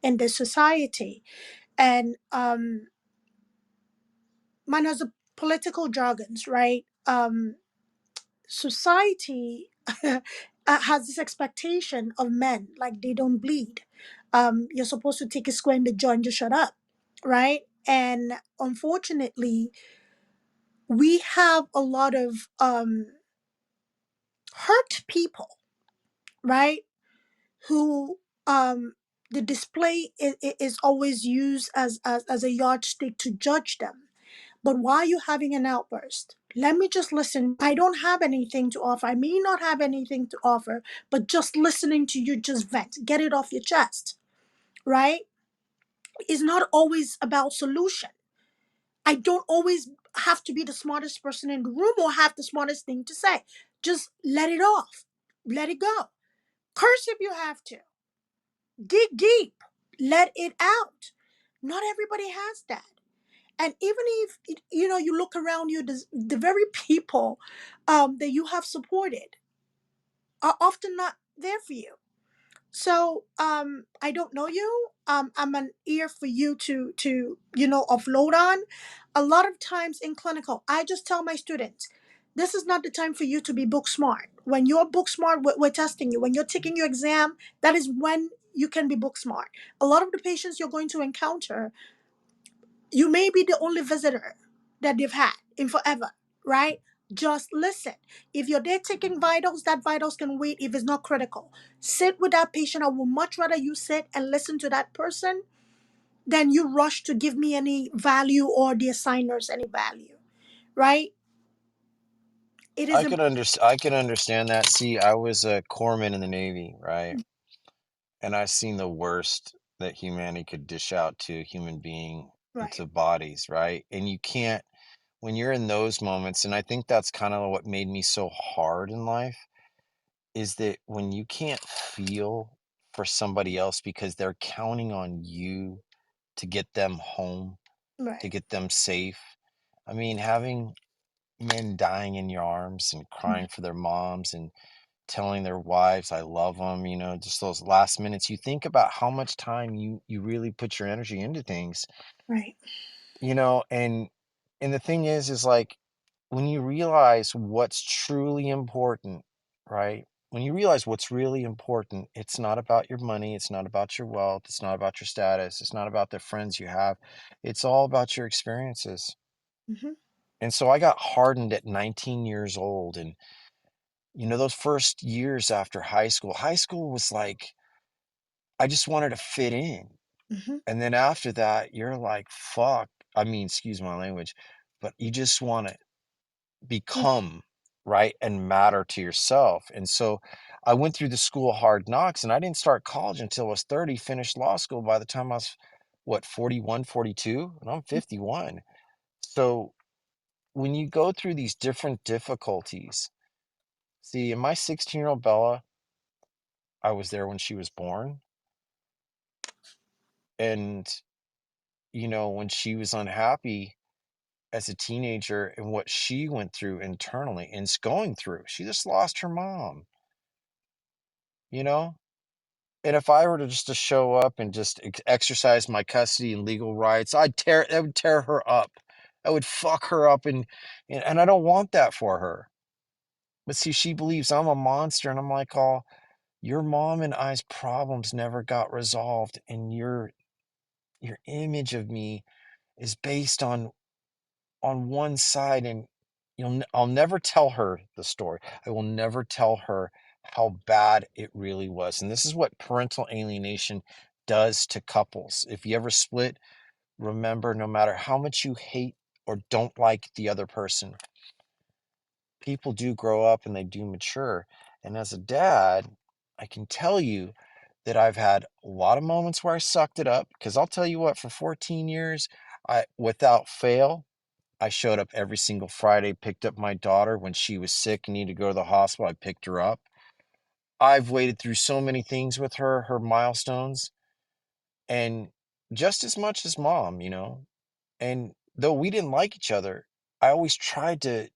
in this society, and man has a political jargons, right? Society has this expectation of men, like they don't bleed. You're supposed to take a square in the jaw and just shut up, right? And unfortunately, we have a lot of hurt people, right? Who the display is always used as a yardstick to judge them. But why are you having an outburst? Let me just listen. I don't have anything to offer. I may not have anything to offer, but just listening to you just vent, get it off your chest, right? It's not always about solution. I don't always have to be the smartest person in the room or have the smartest thing to say. Just let it off. Let it go. Curse if you have to. Dig deep. Let it out. Not everybody has that. And even if you look around you, the very people that you have supported are often not there for you. So I don't know you. I'm an ear for you to offload on. A lot of times in clinical, I just tell my students, this is not the time for you to be book smart. When you're book smart, we're testing you. When you're taking your exam, that is when you can be book smart. A lot of the patients you're going to encounter, you may be the only visitor that they've had in forever, right? Just listen. If you're there taking vitals, that vitals can wait if it's not critical. Sit with that patient. I would much rather you sit and listen to that person than you rush to give me any value or the assigners any value, right? It is important. I can understand that. See, I was a corpsman in the Navy, right? And I've seen the worst that humanity could dish out to a human being Right, into bodies, right? And you can't, when you're in those moments, and I think that's kind of what made me so hard in life, is that when you can't feel for somebody else because they're counting on you to get them home, to right. get them safe. I mean, having men dying in your arms and crying Mm, for their moms and telling their wives I love them, just those last minutes. You think about how much time you really put your energy into things, right. and the thing is like when you realize what's truly important, right? When you realize what's really important, it's not about your money, it's not about your wealth, it's not about your status, it's not about the friends you have. It's all about your experiences. Hmm. And so I got hardened at 19 years old, and those first years after high school was like I just wanted to fit in. Hmm. And then after that, you're like, fuck. I mean, excuse my language, but you just want to become, right, and matter to yourself. And so I went through the school of hard knocks, and I didn't start college until I was 30, finished law school by the time I was, what, 41, 42, and I'm 51. So when you go through these different difficulties, see, in my 16-year-old Bella, I was there when she was born. And, when she was unhappy as a teenager and what she went through internally and is going through, she just lost her mom, you know? And if I were to show up and just exercise my custody and legal rights, that would tear her up. I would fuck her up, and I don't want that for her. But see, she believes I'm a monster, and I'm like, oh, your mom and I's problems never got resolved, and your image of me is based on one side, and I'll never tell her the story. I will never tell her how bad it really was. And this is what parental alienation does to couples. If you ever split, remember, no matter how much you hate or don't like the other person, people do grow up and they do mature. And as a dad, I can tell you that I've had a lot of moments where I sucked it up, because I'll tell you what, for 14 years, without fail, I showed up every single Friday, picked up my daughter when she was sick and needed to go to the hospital. I picked her up. I've waded through so many things with her milestones, and just as much as mom, And though we didn't like each other, I always tried to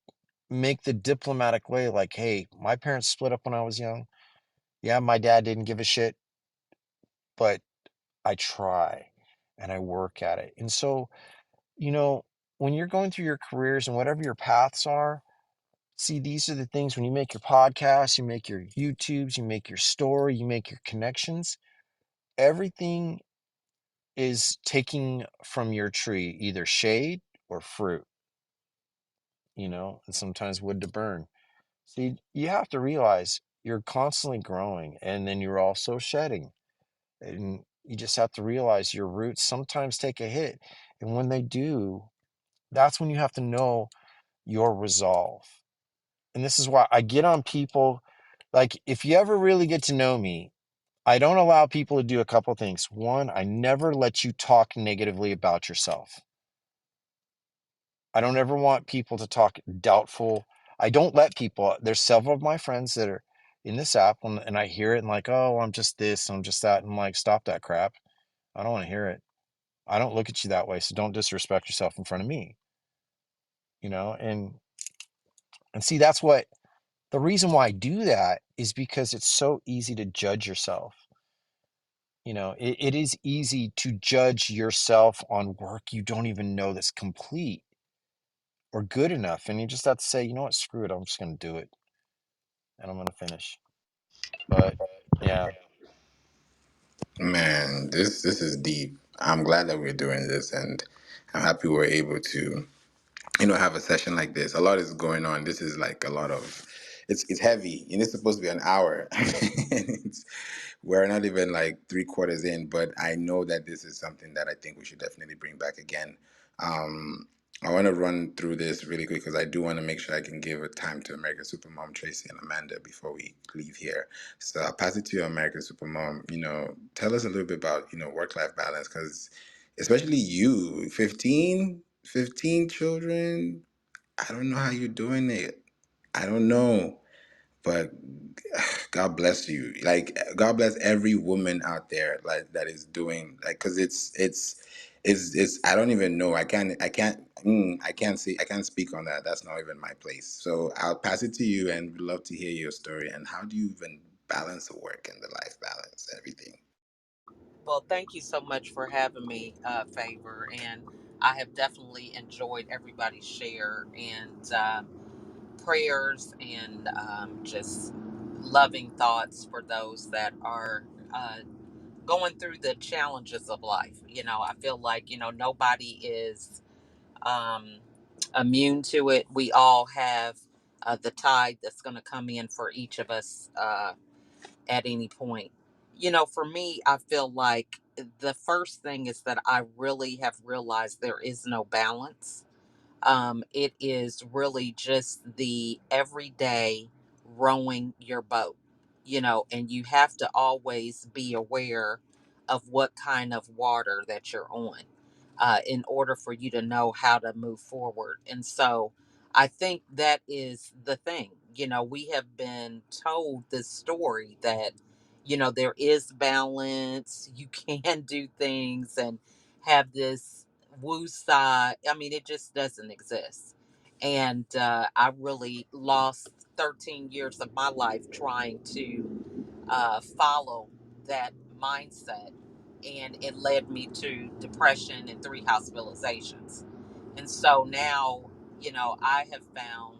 make the diplomatic way, like, hey, my parents split up when I was young. Yeah, my dad didn't give a shit, but I try and I work at it. And so, you know, when you're going through your careers and whatever your paths are, see, these are the things when you make your podcast, you make your YouTubes, you make your story, you make your connections, everything is taking from your tree either shade or fruit, and sometimes wood to burn. See, you have to realize you're constantly growing and then you're also shedding. And you just have to realize your roots sometimes take a hit. And when they do, That's when you have to know your resolve. And this is why I get on people. Like, if you ever really get to know me, I don't allow people to do a couple things. One, I never let you talk negatively about yourself. I don't ever want people to talk doubtful. I don't let people, there's several of my friends that are in this app and I hear it and like, oh, I'm just this, I'm just that. And I'm like, stop that crap. I don't want to hear it. I don't look at you that way. So don't disrespect yourself in front of me, you know? And see, that's what the reason why I do that is because it's so easy to judge yourself. You know, it is easy to judge yourself on work you don't even know that's complete or good enough. And you just have to say, you know what, screw it. I'm just going to do it and I'm going to finish. But yeah, Man, this is deep. I'm glad that we're doing this, and I'm happy we're able to, have a session like this. A lot is going on. This is like a lot of, it's heavy, and it's supposed to be an hour. We're not even like three quarters in, but I know that this is something that I think we should definitely bring back again. Um, I want to run through this really quick because I do want to make sure I can give a time to American Supermom, Tracy, and Amanda before we leave here. So I'll pass it to you, American Supermom. Tell us a little bit about, work-life balance, because especially you, 15 children. I don't know how you're doing it. I don't know, but God bless you. Like, God bless every woman out there, like, that is doing, like, because it's I don't even know. I can't speak on that. That's not even my place. So I'll pass it to you, and would love to hear your story and how do you even balance the work and the life balance, everything. Well, thank you so much for having me, Favor. And I have definitely enjoyed everybody's share and prayers and just loving thoughts for those that are going through the challenges of life. I feel like, nobody is um, immune to it. We all have the tide that's going to come in for each of us. At any point. For me, I feel like the first thing is that I really have realized there is no balance. It is really just the everyday rowing your boat, and you have to always be aware of what kind of water that you're on in order for you to know how to move forward. And so I think that is the thing. We have been told this story that, there is balance, you can do things and have this woo side. I mean, it just doesn't exist. And I really lost 13 years of my life trying to follow that mindset. And it led me to depression and 3 hospitalizations. And so now, I have found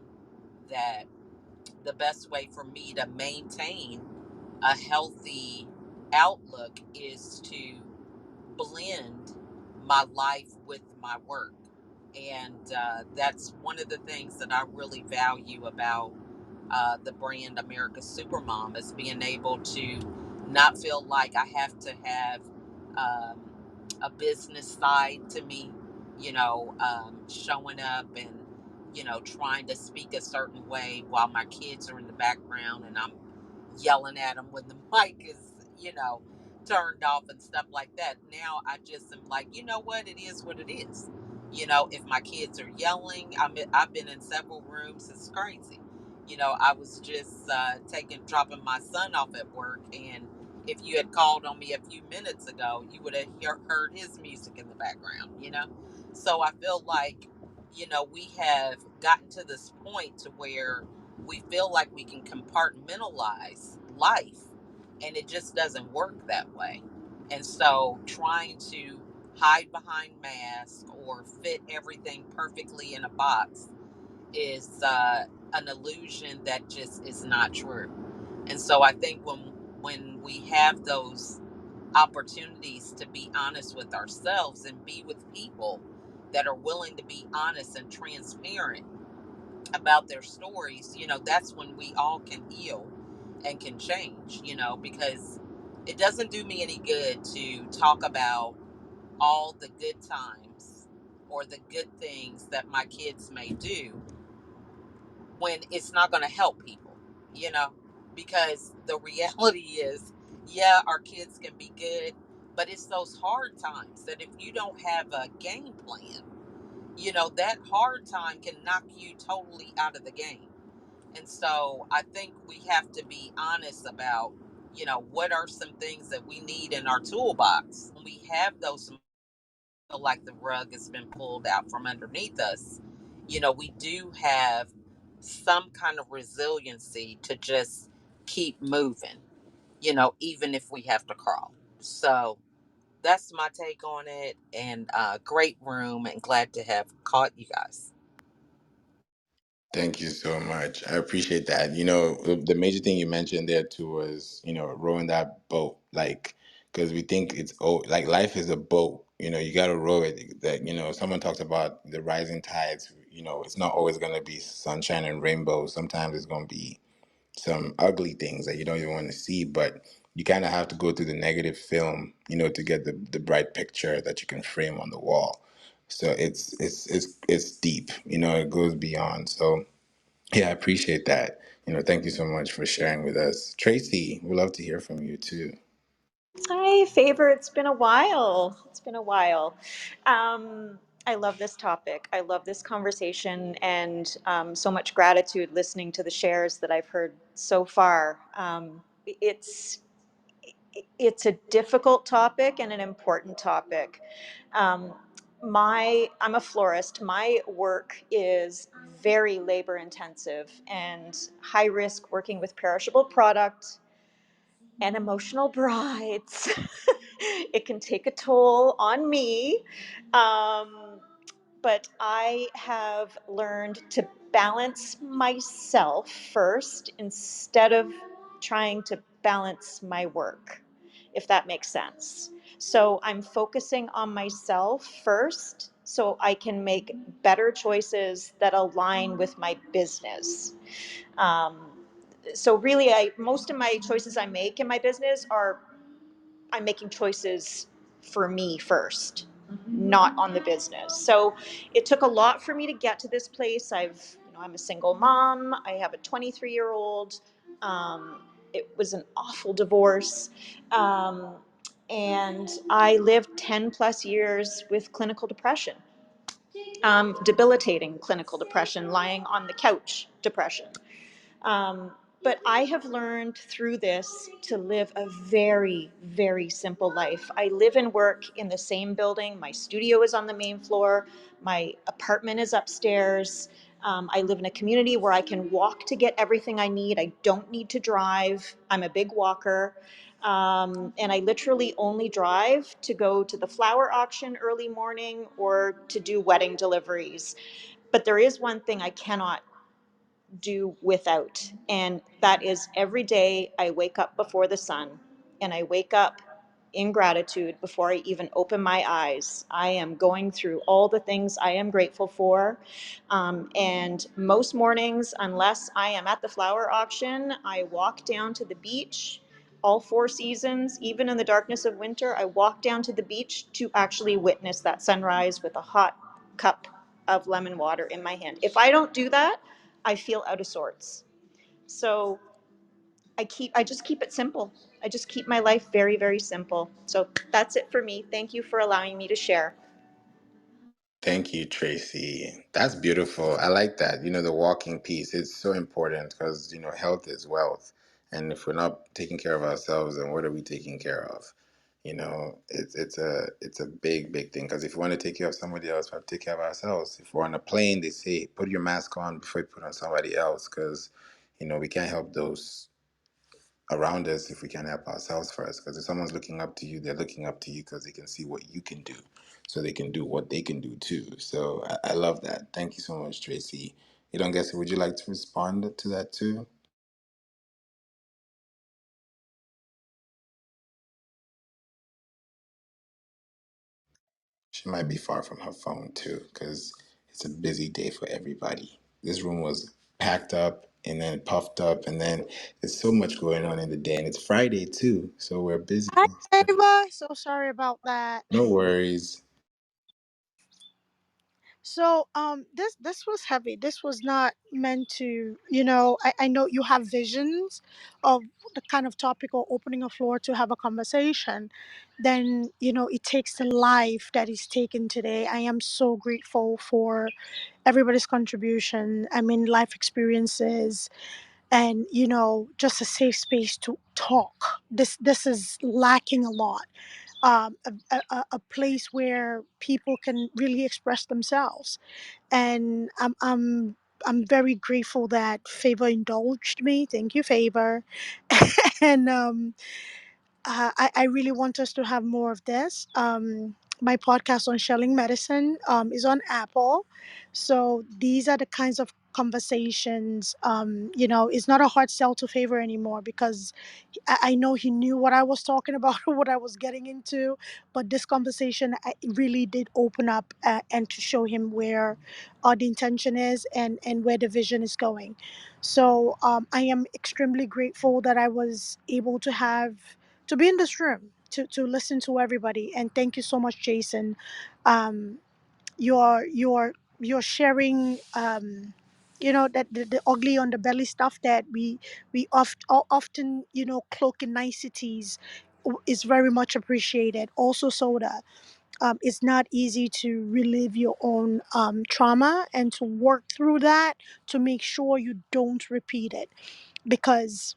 that the best way for me to maintain a healthy outlook is to blend my life with my work. And that's one of the things that I really value about the brand America's Supermom, is being able to not feel like I have to have um, a business side to me, showing up and, trying to speak a certain way while my kids are in the background and I'm yelling at them when the mic is, you know, turned off and stuff like that. Now I just am like, you know what? It is what it is. If my kids are yelling, I've been in several rooms. It's crazy. I was just dropping my son off at work, and if you had called on me a few minutes ago, you would have heard his music in the background. So I feel like, we have gotten to this point to where we feel like we can compartmentalize life, and it just doesn't work that way. And so trying to hide behind masks or fit everything perfectly in a box is an illusion that just is not true. And so I think when we have those opportunities to be honest with ourselves and be with people that are willing to be honest and transparent about their stories, that's when we all can heal and can change, because it doesn't do me any good to talk about all the good times or the good things that my kids may do when it's not going to help people, you know? Because the reality is, yeah, our kids can be good, but it's those hard times that if you don't have a game plan, that hard time can knock you totally out of the game. And so I think we have to be honest about, what are some things that we need in our toolbox. When we have those, feel like the rug has been pulled out from underneath us, we do have some kind of resiliency to just keep moving, even if we have to crawl. So that's my take on it. And great room, and glad to have caught you guys. Thank you so much. I appreciate that. The major thing you mentioned there too was, rowing that boat, like, because we think it's, oh, like life is a boat. You got to row it. That, someone talks about the rising tides. It's not always going to be sunshine and rainbows. Sometimes it's going to be some ugly things that you don't even want to see, but you kind of have to go through the negative film, to get the bright picture that you can frame on the wall. So it's deep, it goes beyond. So yeah, I appreciate that. Thank you so much for sharing with us. Tracy, we'd love to hear from you too. Hi, Favor. It's been a while. It's been a while. I love this topic. I love this conversation, and so much gratitude listening to the shares that I've heard so far. It's it's a difficult topic and an important topic. Um, I'm a florist. My work is very labor intensive and high risk, working with perishable product and emotional brides. It can take a toll on me. Um, but I have learned to balance myself first instead of trying to balance my work, if that makes sense. So I'm focusing on myself first so I can make better choices that align with my business. Um, so really, most of my choices I make in my business are I'm making choices for me first, not on the business. So it took a lot for me to get to this place. I'm a single mom. I have a 23-year-old. It was an awful divorce. Um, and I lived 10 plus years with clinical depression, debilitating clinical depression, lying on the couch depression. Um, but I have learned through this to live a very, very simple life. I live and work in the same building. My studio is on the main floor. My apartment is upstairs. I live in a community where I can walk to get everything I need. I don't need to drive. I'm a big walker. And I literally only drive to go to the flower auction early morning or to do wedding deliveries. But there is one thing I cannot do without. And that is every day I wake up before the sun and I wake up in gratitude before I even open my eyes. I am going through all the things I am grateful for. And most mornings, unless I am at the flower auction, I walk down to the beach. All 4 seasons, even in the darkness of winter, I walk down to the beach to actually witness that sunrise with a hot cup of lemon water in my hand. If I don't do that, I feel out of sorts. So I just keep it simple. I just keep my life very, very simple. So that's it for me. Thank you for allowing me to share. Thank you, Tracy. That's beautiful. I like that. The walking piece, it's so important because, health is wealth. And if we're not taking care of ourselves, then what are we taking care of? It's a big, big thing because if we want to take care of somebody else, we have to take care of ourselves. If we're on a plane, they say, put your mask on before you put on somebody else because, we can't help those around us if we can't help ourselves first. Because if someone's looking up to you, they're looking up to you because they can see what you can do, so they can do what they can do too. So I love that. Thank you so much, Tracy. You don't guess. Would you like to respond to that too? She might be far from her phone too, because it's a busy day for everybody. This room was packed up and then puffed up, and then there's so much going on in the day, and it's Friday too, so we're busy. Hi, Ava. So sorry about that. No worries. So this was heavy. This was not meant to, I know you have visions of the kind of topic or opening a floor to have a conversation. Then, it takes the life that is taken today. I am so grateful for everybody's contribution. I mean, life experiences and, just a safe space to talk. This is lacking a lot. A place where people can really express themselves, and I'm very grateful that Favor indulged me. Thank you, Favor. And I really want us to have more of this. My podcast on Shelling Medicine is on Apple. So these are the kinds of conversations, it's not a hard sell to Favor anymore, because I know he knew what I was talking about or what I was getting into. But this conversation really did open up, and to show him where the intention is, and where the vision is going. So I am extremely grateful that I was able to be in this room to listen to everybody. And thank you so much, Jason. Um, you're sharing, that the ugly on the belly stuff that often, cloak in niceties, is very much appreciated. Also, Soda, it's not easy to relive your own trauma and to work through that, to make sure you don't repeat it, because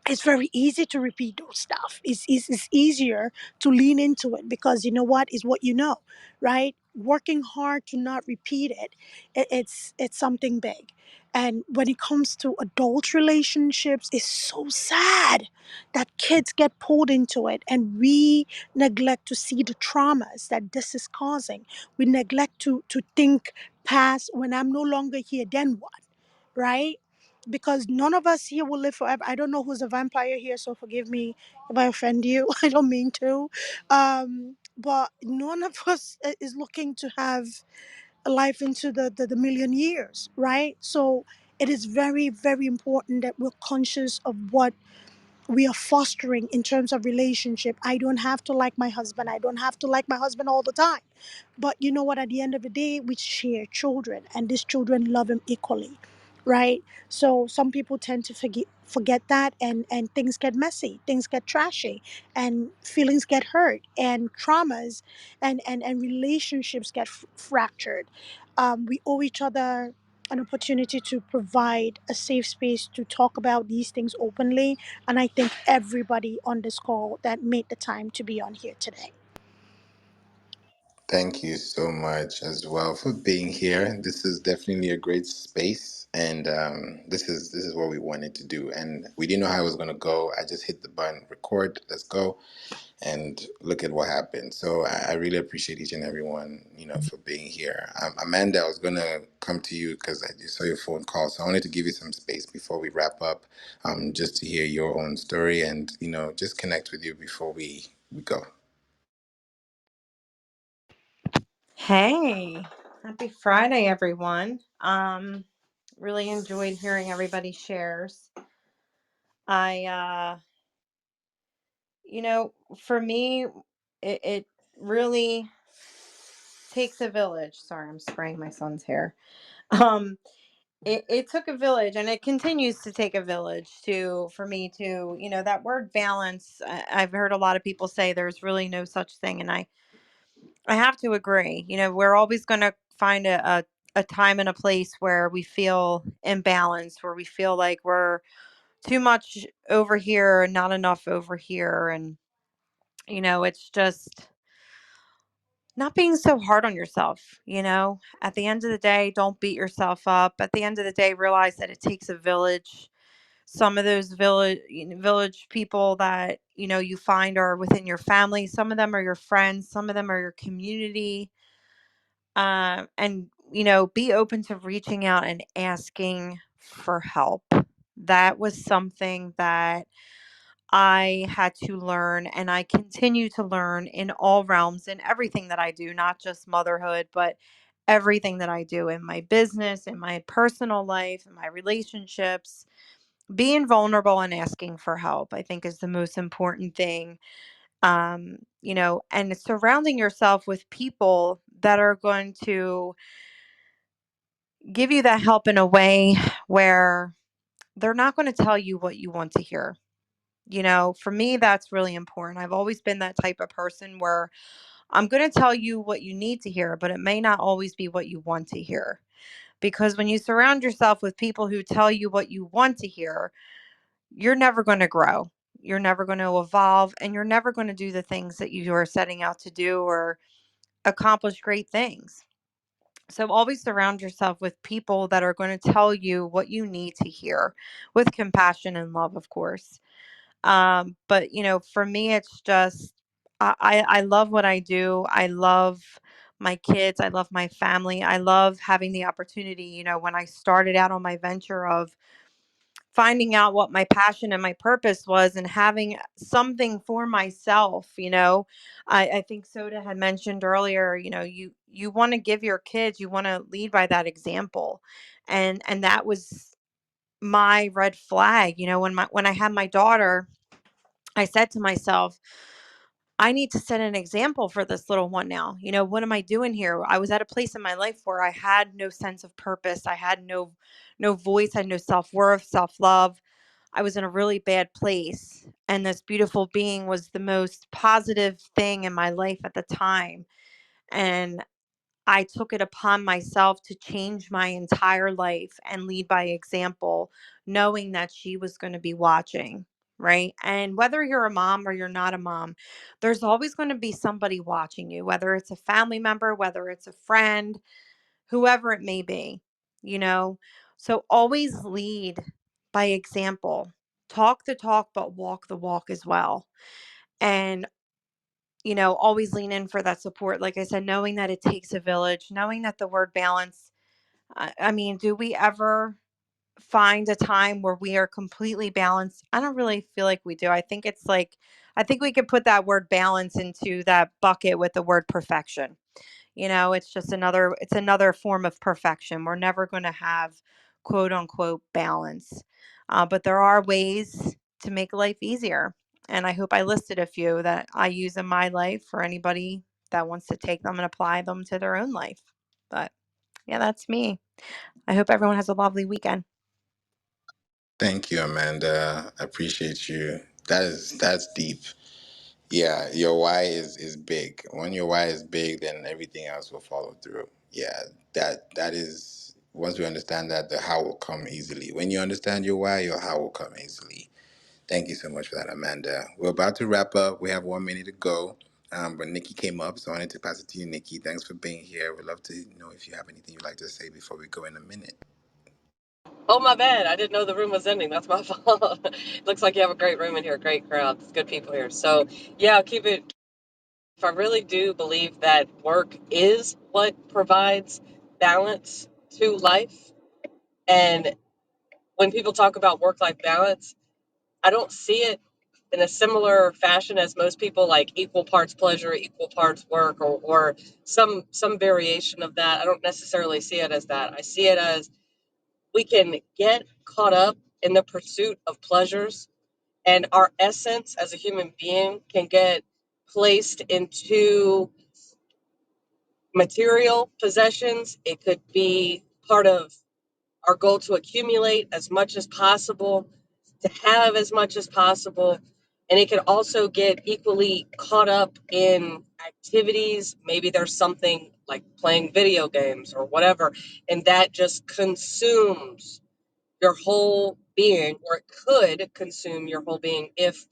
it's very easy to repeat those stuff. It's easier to lean into it, because you know what is what you know, right? Working hard to not repeat it, it's something big. And when it comes to adult relationships, it's so sad that kids get pulled into it, and we neglect to see the traumas that this is causing. We neglect to think past, when I'm no longer here, then what? Right? Because none of us here will live forever. I don't know who's a vampire here, so forgive me if I offend you. I don't mean to. But none of us is looking to have a life into the million years, right? So it is very, very important that we're conscious of what we are fostering in terms of relationship. I don't have to like my husband. I don't have to like my husband all the time. But you know what? At the end of the day, we share children, and these children love him equally, right? So some people tend to forget that, and things get messy, things get trashy, and feelings get hurt, and traumas and relationships get fractured. We owe each other an opportunity to provide a safe space to talk about these things openly. And I thank everybody on this call that made the time to be on here today. Thank you so much as well for being here. This is definitely a great space, and this is what we wanted to do. And we didn't know how it was gonna go. I just hit the button, record, let's go, and look at what happened. So I really appreciate each and everyone, for being here. Amanda, I was gonna come to you because I just saw your phone call, so I wanted to give you some space before we wrap up, just to hear your own story and just connect with you before we go. Hey, happy Friday, everyone. Really enjoyed hearing everybody's shares. I, for me, it really takes a village. Sorry, I'm spraying my son's hair. Um, it took a village, and it continues to take a village for me to, that word balance. I've heard a lot of people say there's really no such thing, and I have to agree. We're always going to find a time and a place where we feel imbalanced, where we feel like we're too much over here and not enough over here. And, it's just not being so hard on yourself. At the end of the day, don't beat yourself up. At the end of the day, realize that it takes a village. Some of those village people that, you find are within your family. Some of them are your friends. Some of them are your community. And be open to reaching out and asking for help. That was something that I had to learn, and I continue to learn in all realms, in everything that I do, not just motherhood, but everything that I do in my business, in my personal life, in my relationships. Being vulnerable and asking for help, I think, is the most important thing. And surrounding yourself with people that are going to give you that help in a way where they're not going to tell you what you want to hear. You know, for me, that's really important. I've always been that type of person where I'm going to tell you what you need to hear, but it may not always be what you want to hear. Because when you surround yourself with people who tell you what you want to hear, you're never going to grow. You're never going to evolve, and you're never going to do the things that you are setting out to do or accomplish great things. So always surround yourself with people that are going to tell you what you need to hear with compassion and love, of course. But you know, for me, it's just I love what I do. I love my kids. I love my family. I love having the opportunity. You know, when I started out on my venture of finding out what my passion and my purpose was and having something for myself, you know, I think Soda had mentioned earlier, you know, you want to give your kids, you want to lead by that example. And that was my red flag. You know, when I had my daughter, I said to myself, I need to set an example for this little one now. You know, what am I doing here? I was at a place in my life where I had no sense of purpose. I had no voice, I had no self-worth, self-love. I was in a really bad place. And this beautiful being was the most positive thing in my life at the time. And I took it upon myself to change my entire life and lead by example, knowing that she was going to be watching. Right. And whether you're a mom or you're not a mom, there's always going to be somebody watching you, whether it's a family member, whether it's a friend, whoever it may be, you know. So always lead by example. Talk the talk, but walk the walk as well. And you know, always lean in for that support. Like I said, knowing that it takes a village, knowing that the word balance, I mean, do we ever find a time where we are completely balanced? I don't really feel like we do. I think it's like, I think we could put that word balance into that bucket with the word perfection. You know, it's just another form of perfection. We're never going to have quote unquote balance. But there are ways to make life easier. And I hope I listed a few that I use in my life for anybody that wants to take them and apply them to their own life. But yeah, that's me. I hope everyone has a lovely weekend. Thank you, Amanda. I appreciate you. That's deep. Yeah, your why is big. When your why is big, then everything else will follow through. Yeah, that is, once we understand that, the how will come easily. When you understand your why, your how will come easily. Thank you so much for that, Amanda. We're about to wrap up. We have 1 minute to go. But Nikki came up, so I wanted to pass it to you, Nikki. Thanks for being here. We'd love to know if you have anything you'd like to say before we go in a minute. Oh, my bad. I didn't know the room was ending. That's my fault. Looks like you have a great room in here. Great crowd. Good people here. So, yeah, I'll keep it. If I really do believe that work is what provides balance to life. And when people talk about work-life balance, I don't see it in a similar fashion as most people, like equal parts pleasure, equal parts work, or some variation of that. I don't necessarily see it as that. I see it as we can get caught up in the pursuit of pleasures, and our essence as a human being can get placed into material possessions. It could be part of our goal to accumulate as much as possible, to have as much as possible. And it can also get equally caught up in activities. Maybe there's something like playing video games or whatever, and that just consumes your whole being, or it could consume your whole being if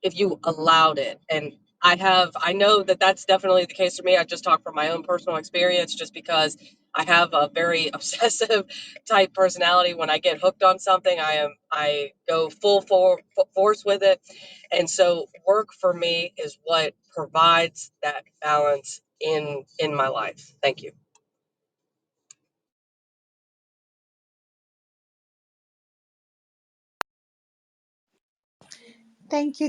you allowed it. And I know that that's definitely the case for me. I just talk from my own personal experience, just because I have a very obsessive type personality. When I get hooked on something, I go force with it. And so work for me is what provides that balance in my life. Thank you. Thank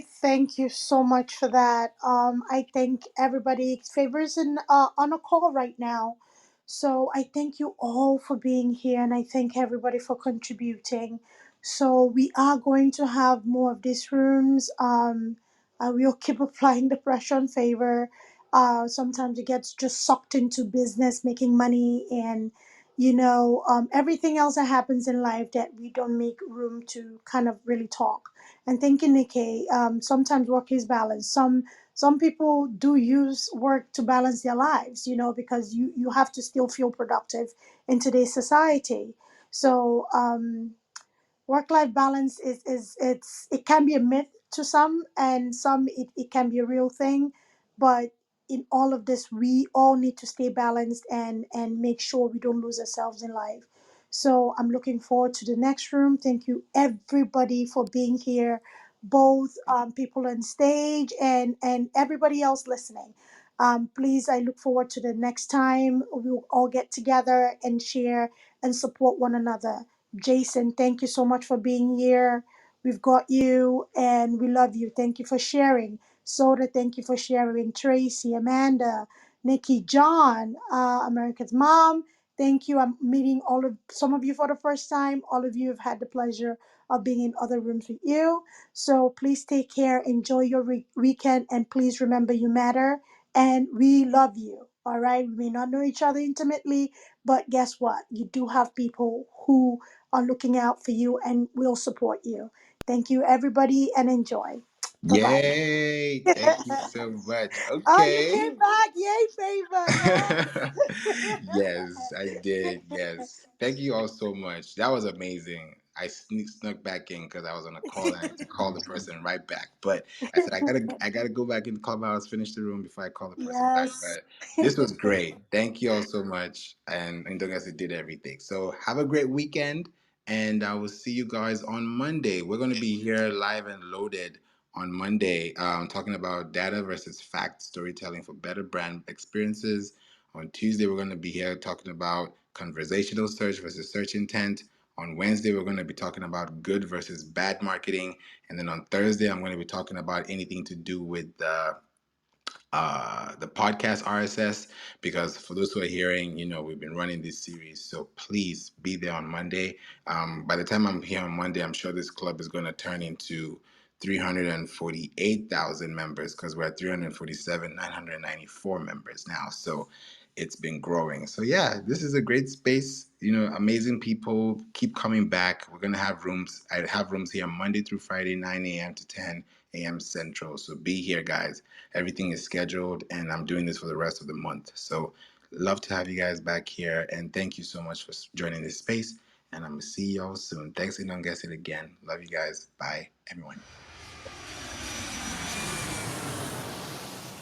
you so much for that. I think everybody favors in on a call right now, so I thank you all for being here, and I thank everybody for contributing. So we are going to have more of these rooms. We'll keep applying the pressure on favor. Sometimes it gets just sucked into business, making money, and everything else that happens in life that we don't make room to kind of really talk. And thank you, Nikki. Sometimes work is balanced. Some people do use work to balance their lives, because you have to still feel productive in today's society. So work life balance it can be a myth to some, and some it can be a real thing. But in all of this, we all need to stay balanced and make sure we don't lose ourselves in life. So I'm looking forward to the next room. Thank you everybody for being here, both people on stage and everybody else listening. Please, I look forward to the next time we'll all get together and share and support one another. Jason, thank you so much for being here. We've got you and we love you. Thank you for sharing. Soda, thank you for sharing. Tracy, Amanda, Nikki, John, America's Mom, thank you. I'm meeting some of you for the first time. All of you have had the pleasure of being in other rooms with you. So please take care, enjoy your weekend, and please remember you matter and we love you. All right. We may not know each other intimately, but guess what? You do have people who are looking out for you and will support you. Thank you, everybody, and enjoy. Bye bye. Yay! Thank you so much. Oh, you Okay. came back. Yay, favor. Yes. Yes, I did. Yes. Thank you all so much. That was amazing. I snuck back in because I was on a call and I had to call the person right back. But I said I gotta go back in the clubhouse, finish the room before I call the person back. Yes. But this was great. Thank you all so much. And don't guess it did everything. So have a great weekend and I will see you guys on Monday. We're gonna be here live and loaded on Monday, talking about data versus fact storytelling for better brand experiences. On Tuesday, we're going to be here talking about conversational search versus search intent. On Wednesday, we're going to be talking about good versus bad marketing. And then on Thursday, I'm going to be talking about anything to do with the podcast RSS, because for those who are hearing, we've been running this series. So please be there on Monday. By the time I'm here on Monday, I'm sure this club is going to turn into 348,000 members because we're at 347,994 members now. So it's been growing. So yeah, this is a great space. Amazing people keep coming back. We're going to have rooms. I have rooms here Monday through Friday, 9 a.m. to 10 a.m. Central. So be here, guys. Everything is scheduled, and I'm doing this for the rest of the month. So, love to have you guys back here, and thank you so much for joining this space. And I'm gonna see y'all soon. Thanks, and don't guess it again. Love you guys. Bye, everyone.